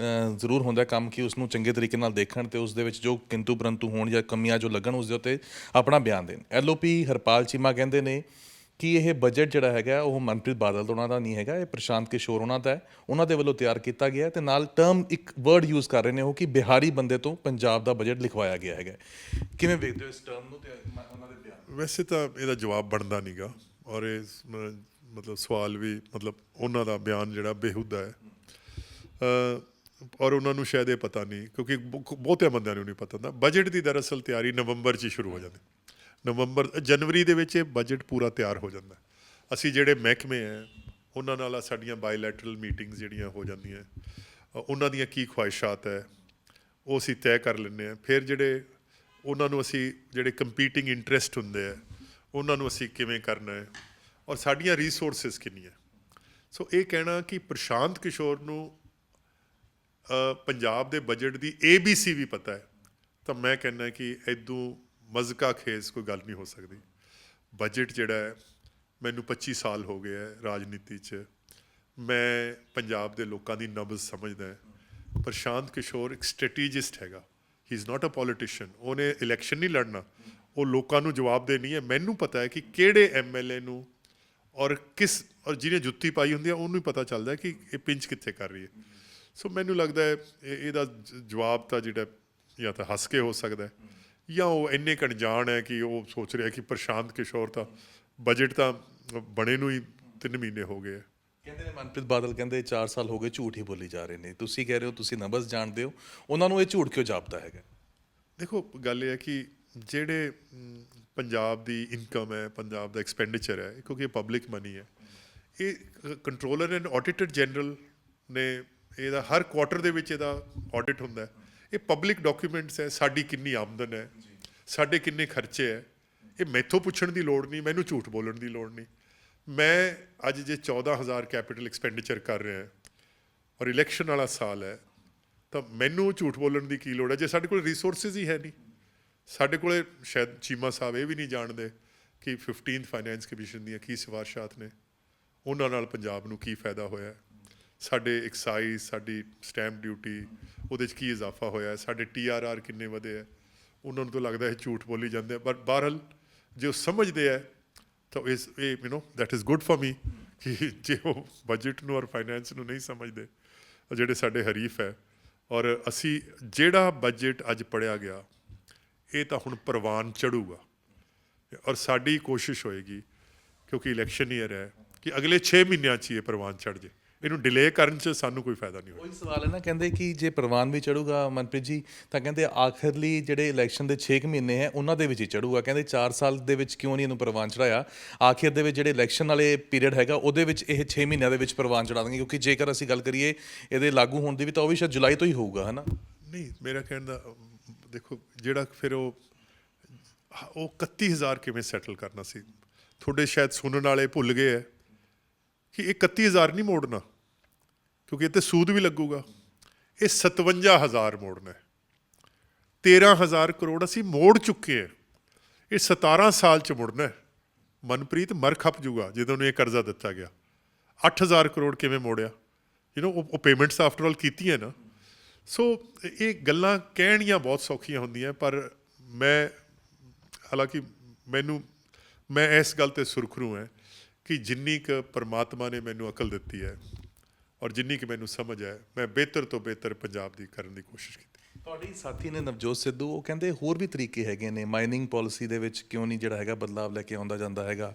Speaker 1: ਜ਼ਰੂਰ ਹੁੰਦਾ ਕੰਮ ਕਿ ਉਸ ਨੂੰ ਚੰਗੇ ਤਰੀਕੇ ਨਾਲ ਦੇਖਣ ਤੇ ਉਸ ਦੇ ਵਿੱਚ ਜੋ ਕਿੰਤੂ ਪਰੰਤੂ ਹੋਣ ਜਾਂ ਕਮੀਆਂ ਜੋ ਲੱਗਣ ਉਸ ਦੇ ਉੱਤੇ ਆਪਣਾ ਬਿਆਨ ਦੇਣ। LOP ਹਰਪਾਲ ਚੀਮਾ ਕਹਿੰਦੇ ਨੇ ਕਿ ਇਹ ਬਜਟ ਜਿਹੜਾ ਹੈਗਾ ਉਹ ਮਨਪ੍ਰੀਤ ਬਾਦਲ ਉਹਨਾਂ ਦਾ ਨਹੀਂ ਹੈਗਾ, ਇਹ ਪ੍ਰਸ਼ਾਂਤ ਕਿਸ਼ੋਰ ਉਹਨਾਂ ਦਾ ਹੈ, ਉਹਨਾਂ ਦੇ ਵੱਲੋਂ ਤਿਆਰ ਕੀਤਾ ਗਿਆ ਤੇ ਨਾਲ ਟਰਮ ਇੱਕ ਵਰਡ ਯੂਜ਼ ਕਰ ਰਹੇ ਨੇ ਉਹ ਕਿ ਬਿਹਾਰੀ ਬੰਦੇ ਤੋਂ ਪੰਜਾਬ ਦਾ ਬਜਟ ਲਿਖਵਾਇਆ ਗਿਆ ਹੈਗਾ। ਕਿਵੇਂ ਵੇਖਦੇ ਹੋ ਇਸ ਟਰਮ ਨੂੰ ਤੇ ਉਹਨਾਂ ਦੇ ਬਿਆਨ?
Speaker 2: ਵੈਸੇ ਤਾਂ ਇਹਦਾ ਜਵਾਬ ਬਣਦਾ ਨਹੀਂਗਾ, ਔਰ ਇਹ ਮਤਲਬ ਸਵਾਲ ਵੀ, ਮਤਲਬ ਉਹਨਾਂ ਦਾ ਬਿਆਨ ਜਿਹੜਾ ਬੇਹੂਦਾ ਹੈ, ਔਰ ਉਹਨਾਂ ਨੂੰ ਸ਼ਾਇਦ ਇਹ ਪਤਾ ਨਹੀਂ, ਕਿਉਂਕਿ ਬਹੁਤਿਆਂ ਬੰਦਿਆਂ ਨੂੰ ਨਹੀਂ ਪਤਾ ਹੁੰਦਾ। ਬਜਟ ਦੀ ਦਰਅਸਲ ਤਿਆਰੀ ਨਵੰਬਰ 'ਚ ਹੀ ਸ਼ੁਰੂ ਹੋ ਜਾਂਦੀ, ਜਨਵਰੀ ਦੇ ਵਿੱਚ ਇਹ ਬਜਟ ਪੂਰਾ ਤਿਆਰ ਹੋ ਜਾਂਦਾ। ਅਸੀਂ ਜਿਹੜੇ ਮਹਿਕਮੇ ਹੈ ਉਹਨਾਂ ਨਾਲ ਸਾਡੀਆਂ ਬਾਇਲੈਟਰਲ ਮੀਟਿੰਗਸ ਜਿਹੜੀਆਂ ਹੋ ਜਾਂਦੀਆਂ, ਉਹਨਾਂ ਦੀਆਂ ਕੀ ਖਵਾਹਿਸ਼ਾਤ ਹੈ ਉਹ ਅਸੀਂ ਤੈਅ ਕਰ ਲੈਂਦੇ ਹਾਂ। ਫਿਰ ਜਿਹੜੇ ਉਹਨਾਂ ਨੂੰ ਅਸੀਂ ਜਿਹੜੇ ਕੰਪੀਟਿੰਗ ਇੰਟਰਸਟ ਹੁੰਦੇ ਆ ਉਹਨਾਂ ਨੂੰ ਅਸੀਂ ਕਿਵੇਂ ਕਰਨਾ ਹੈ, ਔਰ ਸਾਡੀਆਂ ਰੀਸੋਰਸਿਸ ਕਿੰਨੀਆਂ। ਸੋ ਇਹ ਕਹਿਣਾ ਕਿ ਪ੍ਰਸ਼ਾਂਤ ਕਿਸ਼ੋਰ ਨੂੰ ਪੰਜਾਬ ਦੇ ਬਜਟ ਦੀ ABC ਵੀ ਪਤਾ ਹੈ, ਤਾਂ ਮੈਂ ਕਹਿੰਦਾ ਕਿ ਇਦੋਂ ਮਜ਼ਕਾ ਖੇਜ਼ ਕੋਈ ਗੱਲ ਨਹੀਂ ਹੋ ਸਕਦੀ। ਬਜਟ ਜਿਹੜਾ ਹੈ, ਮੈਨੂੰ 25 ਸਾਲ ਹੋ ਗਏ ਹੈ ਰਾਜਨੀਤੀ 'ਚ, ਮੈਂ ਪੰਜਾਬ ਦੇ ਲੋਕਾਂ ਦੀ ਨਬਜ਼ ਸਮਝਦਾ ਹੈ। ਪ੍ਰਸ਼ਾਂਤ ਕਿਸ਼ੋਰ ਇੱਕ ਸਟ੍ਰੈਟੇਜਿਸਟ ਹੈਗਾ, he is not a politician. ਉਹਨੇ ਇਲੈਕਸ਼ਨ ਨਹੀਂ ਲੜਨਾ, ਉਹ ਲੋਕਾਂ ਨੂੰ ਜਵਾਬ ਦੇਣੀ ਹੈ। ਮੈਨੂੰ ਪਤਾ ਹੈ ਕਿ ਕਿਹੜੇ MLA ਨੂੰ ਔਰ ਜਿਹਨੇ ਜੁੱਤੀ ਪਾਈ ਹੁੰਦੀ ਹੈ ਉਹਨੂੰ ਹੀ ਪਤਾ ਚੱਲਦਾ ਕਿ ਇਹ ਪਿੰਚ ਕਿੱਥੇ ਕਰ ਰਹੀ ਹੈ। ਸੋ ਮੈਨੂੰ ਲੱਗਦਾ ਹੈ ਇਹਦਾ ਜਵਾਬ ਤਾਂ ਜਿਹੜਾ ਜਾਂ ਤਾਂ ਹੱਸ ਕੇ ਹੋ ਸਕਦਾ ਹੈ, ਜਾਂ ਉਹ ਇੰਨੇ ਕੁ ਅਣਜਾਣ ਹੈ ਕਿ ਉਹ ਸੋਚ ਰਿਹਾ ਕਿ ਪ੍ਰਸ਼ਾਂਤ ਕਿਸ਼ੋਰ ਤਾਂ ਬਜਟ ਤਾਂ ਬਣੇ ਨੂੰ ਹੀ 3 ਮਹੀਨੇ ਹੋ ਗਏ,
Speaker 1: ਕਹਿੰਦੇ ਨੇ ਮਨਪ੍ਰੀਤ ਬਾਦਲ ਕਹਿੰਦੇ 4 ਸਾਲ ਹੋ ਗਏ ਝੂਠ ਹੀ ਬੋਲੀ ਜਾ ਰਹੇ ਨੇ, ਤੁਸੀਂ ਕਹਿ ਰਹੇ ਹੋ ਤੁਸੀਂ ਨਬਜ਼ ਜਾਣਦੇ ਹੋ, ਉਹਨਾਂ ਨੂੰ ਇਹ ਝੂਠ ਕਿਉਂ ਜਾਪਦਾ ਹੈਗਾ?
Speaker 2: ਦੇਖੋ ਗੱਲ ਇਹ ਹੈ ਕਿ ਜਿਹੜੇ ਪੰਜਾਬ ਦੀ ਇਨਕਮ ਹੈ, ਪੰਜਾਬ ਦਾ ਐਕਸਪੈਂਡੀਚਰ ਹੈ, ਕਿਉਂਕਿ ਇਹ ਪਬਲਿਕ ਮਨੀ ਹੈ, ਇਹ ਕੰਟਰੋਲਰ ਐਂਡ ਆਡੀਟਰ ਜਨਰਲ ਨੇ ਇਹਦਾ ਹਰ ਕੁਆਟਰ ਦੇ ਵਿੱਚ ਇਹਦਾ ਆਡਿਟ ਹੁੰਦਾ ਹੈ। ਇਹ ਪਬਲਿਕ ਡਾਕੂਮੈਂਟਸ ਹੈ, ਸਾਡੀ ਕਿੰਨੀ ਆਮਦਨ ਹੈ, ਸਾਡੇ ਕਿੰਨੇ ਖਰਚੇ ਹੈ, ਇਹ ਮੈਥੋਂ ਪੁੱਛਣ ਦੀ ਲੋੜ ਨਹੀਂ, ਮੈਨੂੰ ਝੂਠ ਬੋਲਣ ਦੀ ਲੋੜ ਨਹੀਂ। ਮੈਂ ਅੱਜ ਜੇ 14,000 ਕੈਪੀਟਲ ਐਕਸਪੈਂਡੀਚਰ ਕਰ ਰਿਹਾ ਔਰ ਇਲੈਕਸ਼ਨ ਵਾਲਾ ਸਾਲ ਹੈ, ਤਾਂ ਮੈਨੂੰ ਝੂਠ ਬੋਲਣ ਦੀ ਕੀ ਲੋੜ ਹੈ ਜੇ ਸਾਡੇ ਕੋਲ ਰਿਸੋਰਸਿਸ ਹੀ ਹੈ ਨਹੀਂ। ਸਾਡੇ ਕੋਲ ਸ਼ਾਇਦ ਚੀਮਾ ਸਾਹਿਬ ਇਹ ਵੀ ਨਹੀਂ ਜਾਣਦੇ ਕਿ 15th ਫਾਈਨੈਂਸ ਕਮਿਸ਼ਨ ਦੀਆਂ ਕੀ ਸਿਫਾਰਸ਼ਾਤ ਨੇ, ਉਹਨਾਂ ਨਾਲ ਪੰਜਾਬ ਨੂੰ ਕੀ ਫਾਇਦਾ ਹੋਇਆ, ਸਾਡੇ ਐਕਸਾਈਜ਼, ਸਾਡੀ ਸਟੈਂਪ ਡਿਊਟੀ, ਉਹਦੇ 'ਚ ਕੀ ਇਜ਼ਾਫਾ ਹੋਇਆ, ਸਾਡੇ TRR ਕਿੰਨੇ ਵਧੇ ਹੈ। ਉਹਨਾਂ ਨੂੰ ਤਾਂ ਲੱਗਦਾ ਹੈ ਝੂਠ ਬੋਲੀ ਜਾਂਦੇ ਆ, ਬਟ ਬਹਰਹਾਲ ਜੇ ਉਹ ਸਮਝਦੇ ਹੈ ਤਾਂ ਇਹ that is good for me ਕਿ ਜੇ ਉਹ ਬਜਟ ਨੂੰ ਔਰ ਫਾਈਨੈਂਸ ਨੂੰ ਨਹੀਂ ਸਮਝਦੇ, ਜਿਹੜੇ ਸਾਡੇ ਹਰੀਫ ਹੈ। ਔਰ ਅਸੀਂ ਜਿਹੜਾ ਬਜਟ ਅੱਜ ਪੜ੍ਹਿਆ ਗਿਆ, ਇਹ ਤਾਂ ਹੁਣ ਪ੍ਰਵਾਨ ਚੜੂਗਾ ਔਰ ਸਾਡੀ ਕੋਸ਼ਿਸ਼ ਹੋਏਗੀ, ਕਿਉਂਕਿ ਇਲੈਕਸ਼ਨ ਈਅਰ ਹੈ, ਕਿ ਅਗਲੇ 6 ਮਹੀਨਿਆਂ 'ਚ ਹੀ ਇਹ ਪ੍ਰਵਾਨ ਚੜ੍ਹ ਜੇ। ਇਹਨੂੰ ਡਿਲੇ ਕਰਨ 'ਚ ਸਾਨੂੰ ਕੋਈ ਫਾਇਦਾ ਨਹੀਂ ਹੋਇਆ।
Speaker 1: ਉਹੀ ਸਵਾਲ ਹੈ ਨਾ, ਕਹਿੰਦੇ ਕਿ ਜੇ ਪ੍ਰਵਾਨ ਵੀ ਚੜੂਗਾ ਮਨਪ੍ਰੀਤ ਜੀ, ਤਾਂ ਕਹਿੰਦੇ ਆਖਰਲੀ ਜਿਹੜੇ ਇਲੈਕਸ਼ਨ ਦੇ 6 ਮਹੀਨੇ ਹੈ ਉਹਨਾਂ ਦੇ ਵਿੱਚ ਹੀ ਚੜੂਗਾ। ਕਹਿੰਦੇ 4 ਸਾਲ ਦੇ ਵਿੱਚ ਕਿਉਂ ਨਹੀਂ ਇਹਨੂੰ ਪ੍ਰਵਾਨ ਚੜਾਇਆ, ਆਖਿਰ ਦੇ ਵਿੱਚ ਜਿਹੜੇ ਇਲੈਕਸ਼ਨ ਵਾਲੇ ਪੀਰੀਅਡ ਹੈਗਾ ਉਹਦੇ ਵਿੱਚ ਇਹ 6 ਮਹੀਨਿਆਂ ਦੇ ਵਿੱਚ ਪ੍ਰਵਾਨ ਚੜਾ ਦੇਣਗੇ, ਕਿਉਂਕਿ ਜੇਕਰ ਅਸੀਂ ਗੱਲ ਕਰੀਏ ਇਹਦੇ ਲਾਗੂ ਹੋਣ ਦੀ ਵੀ, ਤਾਂ ਉਹ ਵੀ ਸ਼ਾਇਦ ਜੁਲਾਈ ਤੋਂ ਹੀ ਹੋਊਗਾ, ਹੈ ਨਾ?
Speaker 2: ਨਹੀਂ, ਮੇਰਾ ਕਹਿਣ ਦਾ ਦੇਖੋ, ਜਿਹੜਾ ਫਿਰ ਉਹ 31,000 ਕਿਵੇਂ ਸੈਟਲ ਕਰਨਾ ਸੀ, ਤੁਹਾਡੇ ਸ਼ਾਇਦ ਸੁਣਨ ਵਾਲੇ ਭੁੱਲ ਗਏ ਹੈ ਕਿ ਇਹ 31,000 ਨਹੀਂ ਮੋੜਨਾ, ਕਿਉਂਕਿ ਇਹ 'ਤੇ ਸੂਦ ਵੀ ਲੱਗੂਗਾ। ਇਹ 57,000 ਮੋੜਨਾ ਹੈ। 13,000 ਕਰੋੜ ਅਸੀਂ ਮੋੜ ਚੁੱਕੇ ਹਾਂ, ਇਹ 17 ਸਾਲ 'ਚ ਮੁੜਨਾ ਹੈ। ਮਨਪ੍ਰੀਤ ਮਰ ਖੱਪ ਜੂਗਾ ਜਦੋਂ ਨੂੰ ਇਹ ਕਰਜ਼ਾ ਦਿੱਤਾ ਗਿਆ। 8,000 ਕਰੋੜ ਕਿਵੇਂ ਮੋੜਿਆ, ਉਹ ਪੇਮੈਂਟਸ ਆਫਟਰ ਆਲ ਕੀਤੀਆਂ ਨਾ। ਸੋ ਇਹ ਗੱਲਾਂ ਕਹਿਣੀਆਂ ਬਹੁਤ ਸੌਖੀਆਂ ਹੁੰਦੀਆਂ, ਪਰ ਹਾਲਾਂਕਿ ਮੈਂ ਇਸ ਗੱਲ 'ਤੇ ਸੁਰਖਰੂ ਹੈ ਕਿ ਜਿੰਨੀ ਕੁ ਪਰਮਾਤਮਾ ਨੇ ਮੈਨੂੰ ਅਕਲ ਦਿੱਤੀ ਹੈ ਔਰ ਜਿੰਨੀ ਕੁ ਮੈਨੂੰ ਸਮਝ ਹੈ, ਮੈਂ ਬਿਹਤਰ ਤੋਂ ਬਿਹਤਰ ਪੰਜਾਬ ਦੀ ਕਰਨ ਦੀ ਕੋਸ਼ਿਸ਼ ਕੀਤੀ।
Speaker 1: ਤੁਹਾਡੀ ਸਾਥੀ ਨੇ ਨਵਜੋਤ ਸਿੱਧੂ, ਉਹ ਕਹਿੰਦੇ ਹੋਰ ਵੀ ਤਰੀਕੇ ਹੈਗੇ ਨੇ, ਮਾਈਨਿੰਗ ਪਾਲਿਸੀ ਦੇ ਵਿੱਚ ਕਿਉਂ ਨਹੀਂ ਜਿਹੜਾ ਹੈਗਾ ਬਦਲਾਵ ਲੈ ਕੇ ਆਉਂਦਾ ਜਾਂਦਾ ਹੈਗਾ,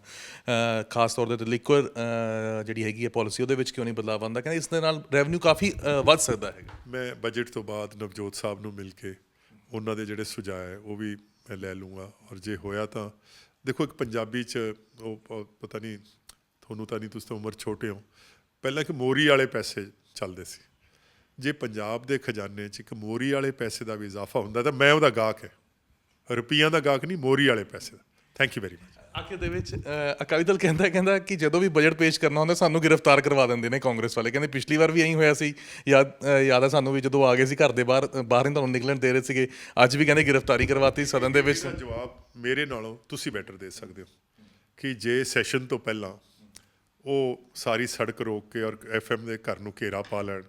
Speaker 1: ਖਾਸ ਤੌਰ 'ਤੇ ਲਿਕੁਅਰ ਜਿਹੜੀ ਹੈਗੀ ਹੈ ਪਾਲਿਸੀ, ਉਹਦੇ ਵਿੱਚ ਕਿਉਂ ਨਹੀਂ ਬਦਲਾਵ ਆਉਂਦਾ। ਕਹਿੰਦੇ ਇਸ ਦੇ ਨਾਲ ਰੈਵਨਿਊ ਕਾਫੀ ਵੱਧ ਸਕਦਾ ਹੈਗਾ।
Speaker 2: ਮੈਂ ਬਜਟ ਤੋਂ ਬਾਅਦ ਨਵਜੋਤ ਸਾਹਿਬ ਨੂੰ ਮਿਲ ਕੇ ਉਹਨਾਂ ਦੇ ਜਿਹੜੇ ਸੁਝਾਅ ਹੈ ਉਹ ਵੀ ਮੈਂ ਲੈ ਲੂੰਗਾ, ਔਰ ਜੇ ਹੋਇਆ ਤਾਂ ਦੇਖੋ, ਇੱਕ ਪੰਜਾਬੀ 'ਚ ਉਹ ਪਤਾ ਨਹੀਂ, ਤੁਹਾਨੂੰ ਤਾਂ ਨਹੀਂ, ਤੁਸੀਂ ਤਾਂ ਉਮਰ ਛੋਟੇ ਹੋ, ਪਹਿਲਾਂ ਕਿ ਮੋਰੀ ਵਾਲੇ ਪੈਸੇ ਚੱਲਦੇ ਸੀ। ਜੇ ਪੰਜਾਬ ਦੇ ਖਜ਼ਾਨੇ 'ਚ ਇੱਕ ਮੋਰੀ ਵਾਲੇ ਪੈਸੇ ਦਾ ਵੀ ਇਜ਼ਾਫਾ ਹੁੰਦਾ ਤਾਂ ਮੈਂ ਉਹਦਾ ਗਾਹਕ ਹੈ, ਰੁਪਈਆਂ ਦਾ ਗਾਹਕ ਨਹੀਂ, ਮੋਰੀ ਵਾਲੇ ਪੈਸੇ ਦਾ। Thank you very much.
Speaker 1: ਆਖਿਰ ਦੇ ਵਿੱਚ ਅਕਾਲੀ ਦਲ ਕਹਿੰਦਾ ਕਿ ਜਦੋਂ ਵੀ ਬਜਟ ਪੇਸ਼ ਕਰਨਾ ਹੁੰਦਾ ਸਾਨੂੰ ਗ੍ਰਿਫਤਾਰ ਕਰਵਾ ਦਿੰਦੇ ਨੇ ਕਾਂਗਰਸ ਵਾਲੇ। ਕਹਿੰਦੇ ਪਿਛਲੀ ਵਾਰ ਵੀ ਇਹੀ ਹੋਇਆ ਸੀ, ਯਾਦ ਹੈ ਸਾਨੂੰ ਵੀ, ਜਦੋਂ ਆ ਗਏ ਸੀ ਘਰ ਦੇ ਬਾਹਰ ਨਹੀਂ ਤੁਹਾਨੂੰ ਨਿਕਲਣ ਦੇ ਰਹੇ ਸੀਗੇ। ਅੱਜ ਵੀ ਕਹਿੰਦੇ ਗ੍ਰਿਫਤਾਰੀ ਕਰਵਾਤੀ ਸਦਨ ਦੇ ਵਿੱਚ।
Speaker 2: ਜਵਾਬ ਮੇਰੇ ਨਾਲੋਂ ਤੁਸੀਂ ਬੈਟਰ ਦੇ ਸਕਦੇ ਹੋ ਕਿ ਜੇ ਸੈਸ਼ਨ ਤੋਂ ਪਹਿਲਾਂ ਉਹ ਸਾਰੀ ਸੜਕ ਰੋਕ ਕੇ ਔਰ FM ਦੇ ਘਰ ਨੂੰ ਘੇਰਾ ਪਾ ਲੈਣ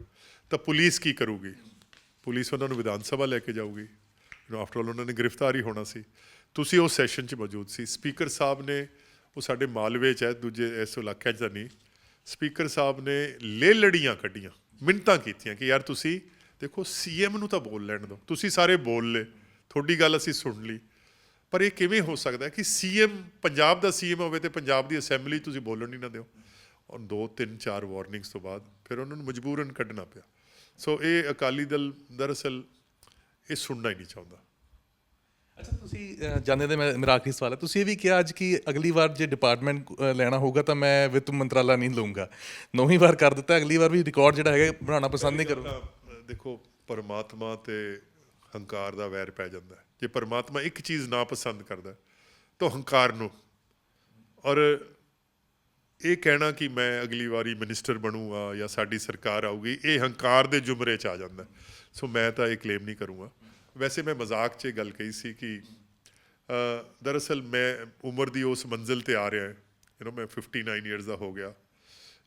Speaker 2: ਤਾਂ ਪੁਲਿਸ ਕੀ ਕਰੂਗੀ? ਪੁਲਿਸ ਉਹਨਾਂ ਨੂੰ ਵਿਧਾਨ ਸਭਾ ਲੈ ਕੇ ਜਾਊਗੀ। ਆਫਟਰ ਆਲ ਉਹਨਾਂ ਨੇ ਗ੍ਰਿਫਤਾਰ ਹੀ ਹੋਣਾ ਸੀ। ਤੁਸੀਂ ਉਹ ਸੈਸ਼ਨ 'ਚ ਮੌਜੂਦ ਸੀ। ਸਪੀਕਰ ਸਾਹਿਬ ਨੇ, ਉਹ ਸਾਡੇ ਮਾਲਵੇ 'ਚ ਹੈ, ਦੂਜੇ ਇਸ ਇਲਾਕੇ 'ਚ ਤਾਂ ਨਹੀਂ, ਸਪੀਕਰ ਸਾਹਿਬ ਨੇ ਲੜੀਆਂ ਕੱਢੀਆਂ, ਮਿੰਨਤਾਂ ਕੀਤੀਆਂ ਕਿ ਯਾਰ ਤੁਸੀਂ ਦੇਖੋ, CM ਨੂੰ ਤਾਂ ਬੋਲ ਲੈਣ ਦਿਓ, ਤੁਸੀਂ ਸਾਰੇ ਬੋਲ ਲਏ, ਤੁਹਾਡੀ ਗੱਲ ਅਸੀਂ ਸੁਣ ਲਈ, ਪਰ ਇਹ ਕਿਵੇਂ ਹੋ ਸਕਦਾ ਕਿ CM, ਪੰਜਾਬ ਦਾ CM ਹੋਵੇ ਤੇ ਪੰਜਾਬ ਦੀ ਅਸੈਂਬਲੀ ਤੁਸੀਂ ਬੋਲਣ ਹੀ ਨਾ ਦਿਓ। ਔਰ 2, 3, 4 ਵਾਰਨਿੰਗਸ ਤੋਂ ਬਾਅਦ ਫਿਰ ਉਹਨਾਂ ਨੂੰ ਮਜਬੂਰਨ ਕੱਢਣਾ ਪਿਆ। ਸੋ ਇਹ ਅਕਾਲੀ ਦਲ ਦਰਅਸਲ ਇਹ ਸੁਣਨਾ ਹੀ ਨਹੀਂ ਚਾਹੁੰਦਾ।
Speaker 1: ਅੱਛਾ, ਤੁਸੀਂ ਜਾਣਦੇ, ਮੇਰਾ ਆਖਰੀ ਸਵਾਲ ਹੈ, ਤੁਸੀਂ ਇਹ ਵੀ ਕਿਹਾ ਅੱਜ ਕਿ ਅਗਲੀ ਵਾਰ ਜੇ ਡਿਪਾਰਟਮੈਂਟ ਲੈਣਾ ਹੋਊਗਾ ਤਾਂ ਮੈਂ ਵਿੱਤ ਮੰਤਰਾਲਾ ਨਹੀਂ ਲਊਂਗਾ। 9ਵੀਂ ਵਾਰ ਕਰ ਦਿੱਤਾ, ਅਗਲੀ ਵਾਰ ਵੀ ਰਿਕਾਰਡ ਜਿਹੜਾ ਹੈਗਾ ਬਣਾਉਣਾ ਪਸੰਦ ਨਹੀਂ ਕਰੂੰਗਾ।
Speaker 2: ਦੇਖੋ, ਪਰਮਾਤਮਾ ਤੇ ਹੰਕਾਰ ਦਾ ਵੈਰ ਪੈ ਜਾਂਦਾ ਹੈ। ਜੇ ਪਰਮਾਤਮਾ ਇੱਕ ਚੀਜ਼ ਨਾ ਪਸੰਦ ਕਰਦਾ ਤਾਂ ਹੰਕਾਰ ਨੂੰ, ਔਰ ਇਹ ਕਹਿਣਾ ਕਿ ਮੈਂ ਅਗਲੀ ਵਾਰੀ ਮਿਨਿਸਟਰ ਬਣੂੰਗਾ ਜਾਂ ਸਾਡੀ ਸਰਕਾਰ ਆਊਗੀ, ਇਹ ਹੰਕਾਰ ਦੇ ਜ਼ੁਮਰੇ 'ਚ ਆ ਜਾਂਦਾ। ਸੋ ਮੈਂ ਤਾਂ ਇਹ ਕਲੇਮ ਨਹੀਂ ਕਰੂੰਗਾ। ਵੈਸੇ ਮੈਂ ਮਜ਼ਾਕ 'ਚ ਇਹ ਗੱਲ ਕਹੀ ਸੀ ਕਿ ਦਰਅਸਲ ਮੈਂ ਉਮਰ ਦੀ ਉਸ ਮੰਜ਼ਿਲ 'ਤੇ ਆ ਰਿਹਾ, ਮੈਂ 59 ਈਅਰਸ ਦਾ ਹੋ ਗਿਆ।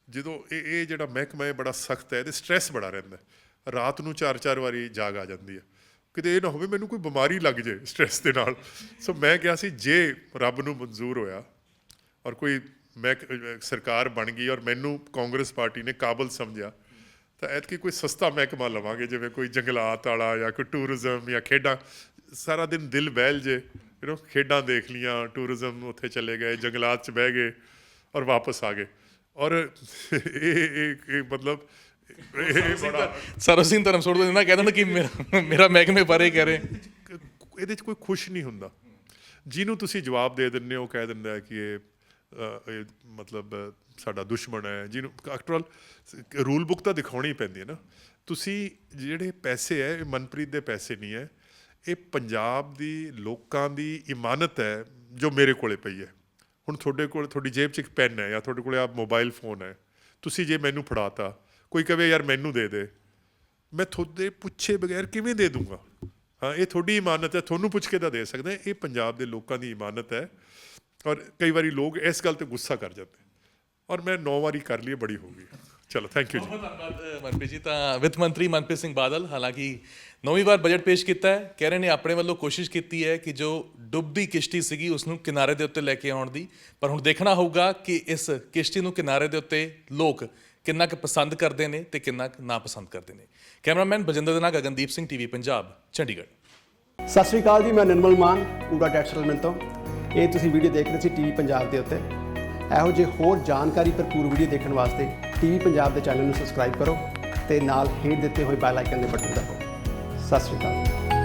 Speaker 2: ਜਦੋਂ ਇਹ ਜਿਹੜਾ ਮਹਿਕਮਾ ਹੈ ਬੜਾ ਸਖਤ ਹੈ, ਇਹਦੇ ਸਟ੍ਰੈਸ ਬੜਾ ਰਹਿੰਦਾ, ਰਾਤ ਨੂੰ 4-4 ਵਾਰੀ ਜਾਗ ਆ ਜਾਂਦੀ ਹੈ, ਕਿਤੇ ਇਹ ਨਾ ਹੋਵੇ ਮੈਨੂੰ ਕੋਈ ਬਿਮਾਰੀ ਲੱਗ ਜੇ ਸਟ੍ਰੈਸ ਦੇ ਨਾਲ। ਸੋ ਮੈਂ ਕਿਹਾ ਸੀ ਜੇ ਰੱਬ ਨੂੰ ਮਨਜ਼ੂਰ ਹੋਇਆ ਔਰ ਕੋਈ ਸਰਕਾਰ ਬਣ ਗਈ ਔਰ ਮੈਨੂੰ ਕਾਂਗਰਸ ਪਾਰਟੀ ਨੇ ਕਾਬਲ ਸਮਝਿਆ ਤਾਂ ਐਤਕੀ ਕੋਈ ਸਸਤਾ ਮਹਿਕਮਾ ਲਵਾਂਗੇ, ਜਿਵੇਂ ਕੋਈ ਜੰਗਲਾਤ ਵਾਲਾ ਜਾਂ ਕੋਈ ਟੂਰਿਜ਼ਮ ਜਾਂ ਖੇਡਾਂ। ਸਾਰਾ ਦਿਨ ਦਿਲ ਬਹਿਲ ਜੇ, ਖੇਡਾਂ ਦੇਖ ਲੀਆਂ, ਟੂਰਿਜ਼ਮ ਉੱਥੇ ਚਲੇ ਗਏ, ਜੰਗਲਾਤ 'ਚ ਬਹਿ ਗਏ ਔਰ ਵਾਪਸ ਆ ਗਏ। ਔਰ ਇਹ ਮਤਲਬ ਇਹ ਬੜਾ
Speaker 1: ਸਰਵ ਸਿੰਘ ਧਰਮਸੋਤ ਦੇ ਨਾ ਕਹਿ ਦੇਣ ਕਿ ਮੇਰਾ ਮਹਿਕਮੇ ਬਾਰੇ ਕਹਿ ਰਹੇ।
Speaker 2: ਇਹਦੇ 'ਚ ਕੋਈ ਖੁਸ਼ ਨਹੀਂ ਹੁੰਦਾ। ਜਿਹਨੂੰ ਤੁਸੀਂ ਜਵਾਬ ਦੇ ਦਿੰਦੇ ਹੋ ਕਹਿ ਦਿੰਦਾ ਹੈ ਕਿ ਇਹ ਮਤਲਬ ਸਾਡਾ ਦੁਸ਼ਮਣ ਹੈ। ਜਿਹਨੂੰ ਆਫਟਰ ਆਲ ਰੂਲ ਬੁੱਕ ਤਾਂ ਦਿਖਾਉਣੀ ਪੈਂਦੀ ਹੈ ਨਾ। ਤੁਸੀਂ ਜਿਹੜੇ ਪੈਸੇ ਹੈ ਇਹ ਮਨਪ੍ਰੀਤ ਦੇ ਪੈਸੇ ਨਹੀਂ ਹੈ, ਇਹ ਪੰਜਾਬ ਦੀ ਲੋਕਾਂ ਦੀ ਇਮਾਨਤ ਹੈ ਜੋ ਮੇਰੇ ਕੋਲੇ ਪਈ ਹੈ। ਹੁਣ ਤੁਹਾਡੇ ਕੋਲ ਤੁਹਾਡੀ ਜੇਬ 'ਚ ਇੱਕ ਪੈਨ ਹੈ ਜਾਂ ਤੁਹਾਡੇ ਕੋਲ ਆ ਮੋਬਾਈਲ ਫੋਨ ਹੈ, ਤੁਸੀਂ ਜੇ ਮੈਨੂੰ ਫੜਾਤਾ, ਕੋਈ ਕਹੇ ਯਾਰ ਮੈਨੂੰ ਦੇ, ਮੈਂ ਤੁਹਾਡੇ ਪੁੱਛੇ ਬਗੈਰ ਕਿਵੇਂ ਦੇ ਦੂੰਗਾ? ਹਾਂ, ਇਹ ਤੁਹਾਡੀ ਇਮਾਨਤ ਹੈ, ਤੁਹਾਨੂੰ ਪੁੱਛ ਕੇ ਤਾਂ ਦੇ ਸਕਦੇ। ਇਹ ਪੰਜਾਬ ਦੇ ਲੋਕਾਂ ਦੀ ਇਮਾਨਤ ਹੈ। ਔਰ ਕਈ ਵਾਰੀ ਲੋਕ ਇਸ ਗੱਲ 'ਤੇ ਗੁੱਸਾ ਕਰ ਜਾਂਦੇ, ਔਰ ਮੈਂ 9 ਵਾਰੀ ਕਰ ਲਈ, ਬੜੀ ਹੋ ਗਈ। ਚਲੋ ਥੈਂਕ ਯੂ ਜੀ।
Speaker 1: ਬਹੁਤ ਧੰਨਵਾਦ ਮਨਪ੍ਰੀਤ ਜੀ। ਤਾਂ ਵਿੱਤ ਮੰਤਰੀ ਮਨਪ੍ਰੀਤ ਸਿੰਘ ਬਾਦਲ ਹਾਲਾਂਕਿ 9ਵੀਂ ਵਾਰ ਬਜਟ ਪੇਸ਼ ਕੀਤਾ ਹੈ, ਕਹਿ ਰਹੇ ਨੇ ਆਪਣੇ ਵੱਲੋਂ ਕੋਸ਼ਿਸ਼ ਕੀਤੀ ਹੈ ਕਿ ਜੋ ਡੁੱਬਦੀ ਕਿਸ਼ਤੀ ਸੀਗੀ ਉਸ ਨੂੰ ਕਿਨਾਰੇ ਦੇ ਉੱਤੇ ਲੈ ਕੇ ਆਉਣ ਦੀ, ਪਰ ਹੁਣ ਦੇਖਣਾ ਹੋਊਗਾ ਕਿ ਇਸ ਕਿਸ਼ਤੀ ਨੂੰ ਕਿਨਾਰੇ ਦੇ ਉੱਤੇ ਲੋਕ ਕਿੰਨਾ ਕੁ ਪਸੰਦ ਕਰਦੇ ਨੇ ਤੇ ਕਿੰਨਾ ਕੁ ਨਾ ਪਸੰਦ ਕਰਦੇ ਨੇ। ਕੈਮਰਾਮੈਨ ਬਲਜਿੰਦਰ ਦੇ ਨਾਲ ਗਗਨਦੀਪ ਸਿੰਘ, ਟੀਵੀ ਪੰਜਾਬ, ਚੰਡੀਗੜ੍ਹ।
Speaker 3: ਸਤਿ ਸ਼੍ਰੀ ਅਕਾਲ ਜੀ, ਮੈਂ ਨਿਰਮਲ ਮਾਨ ਪੂਰਾ ਟੈਕਸ ਸੈਟਲਮੈਂਟ ਤੋਂ। ਇਹ ਤੁਸੀਂ ਵੀਡੀਓ ਦੇਖ ਰਹੇ ਸੀ ਟੀਵੀ ਪੰਜਾਬ ਦੇ ਉੱਤੇ। ਇਹੋ ਜਿਹੇ ਹੋਰ ਜਾਣਕਾਰੀ ਭਰਪੂਰ ਵੀਡੀਓ ਦੇਖਣ ਵਾਸਤੇ ਟੀਵੀ ਪੰਜਾਬ ਦੇ ਚੈਨਲ ਨੂੰ ਸਬਸਕ੍ਰਾਈਬ ਕਰੋ ਤੇ ਨਾਲ ਹੇਠ ਦਿੱਤੇ ਹੋਏ ਬੈਲ ਆਈਕਨ ਦੇ ਬਟਨ ਦਬਾਓ। ਸਤਿ ਸ਼੍ਰੀ ਅਕਾਲ।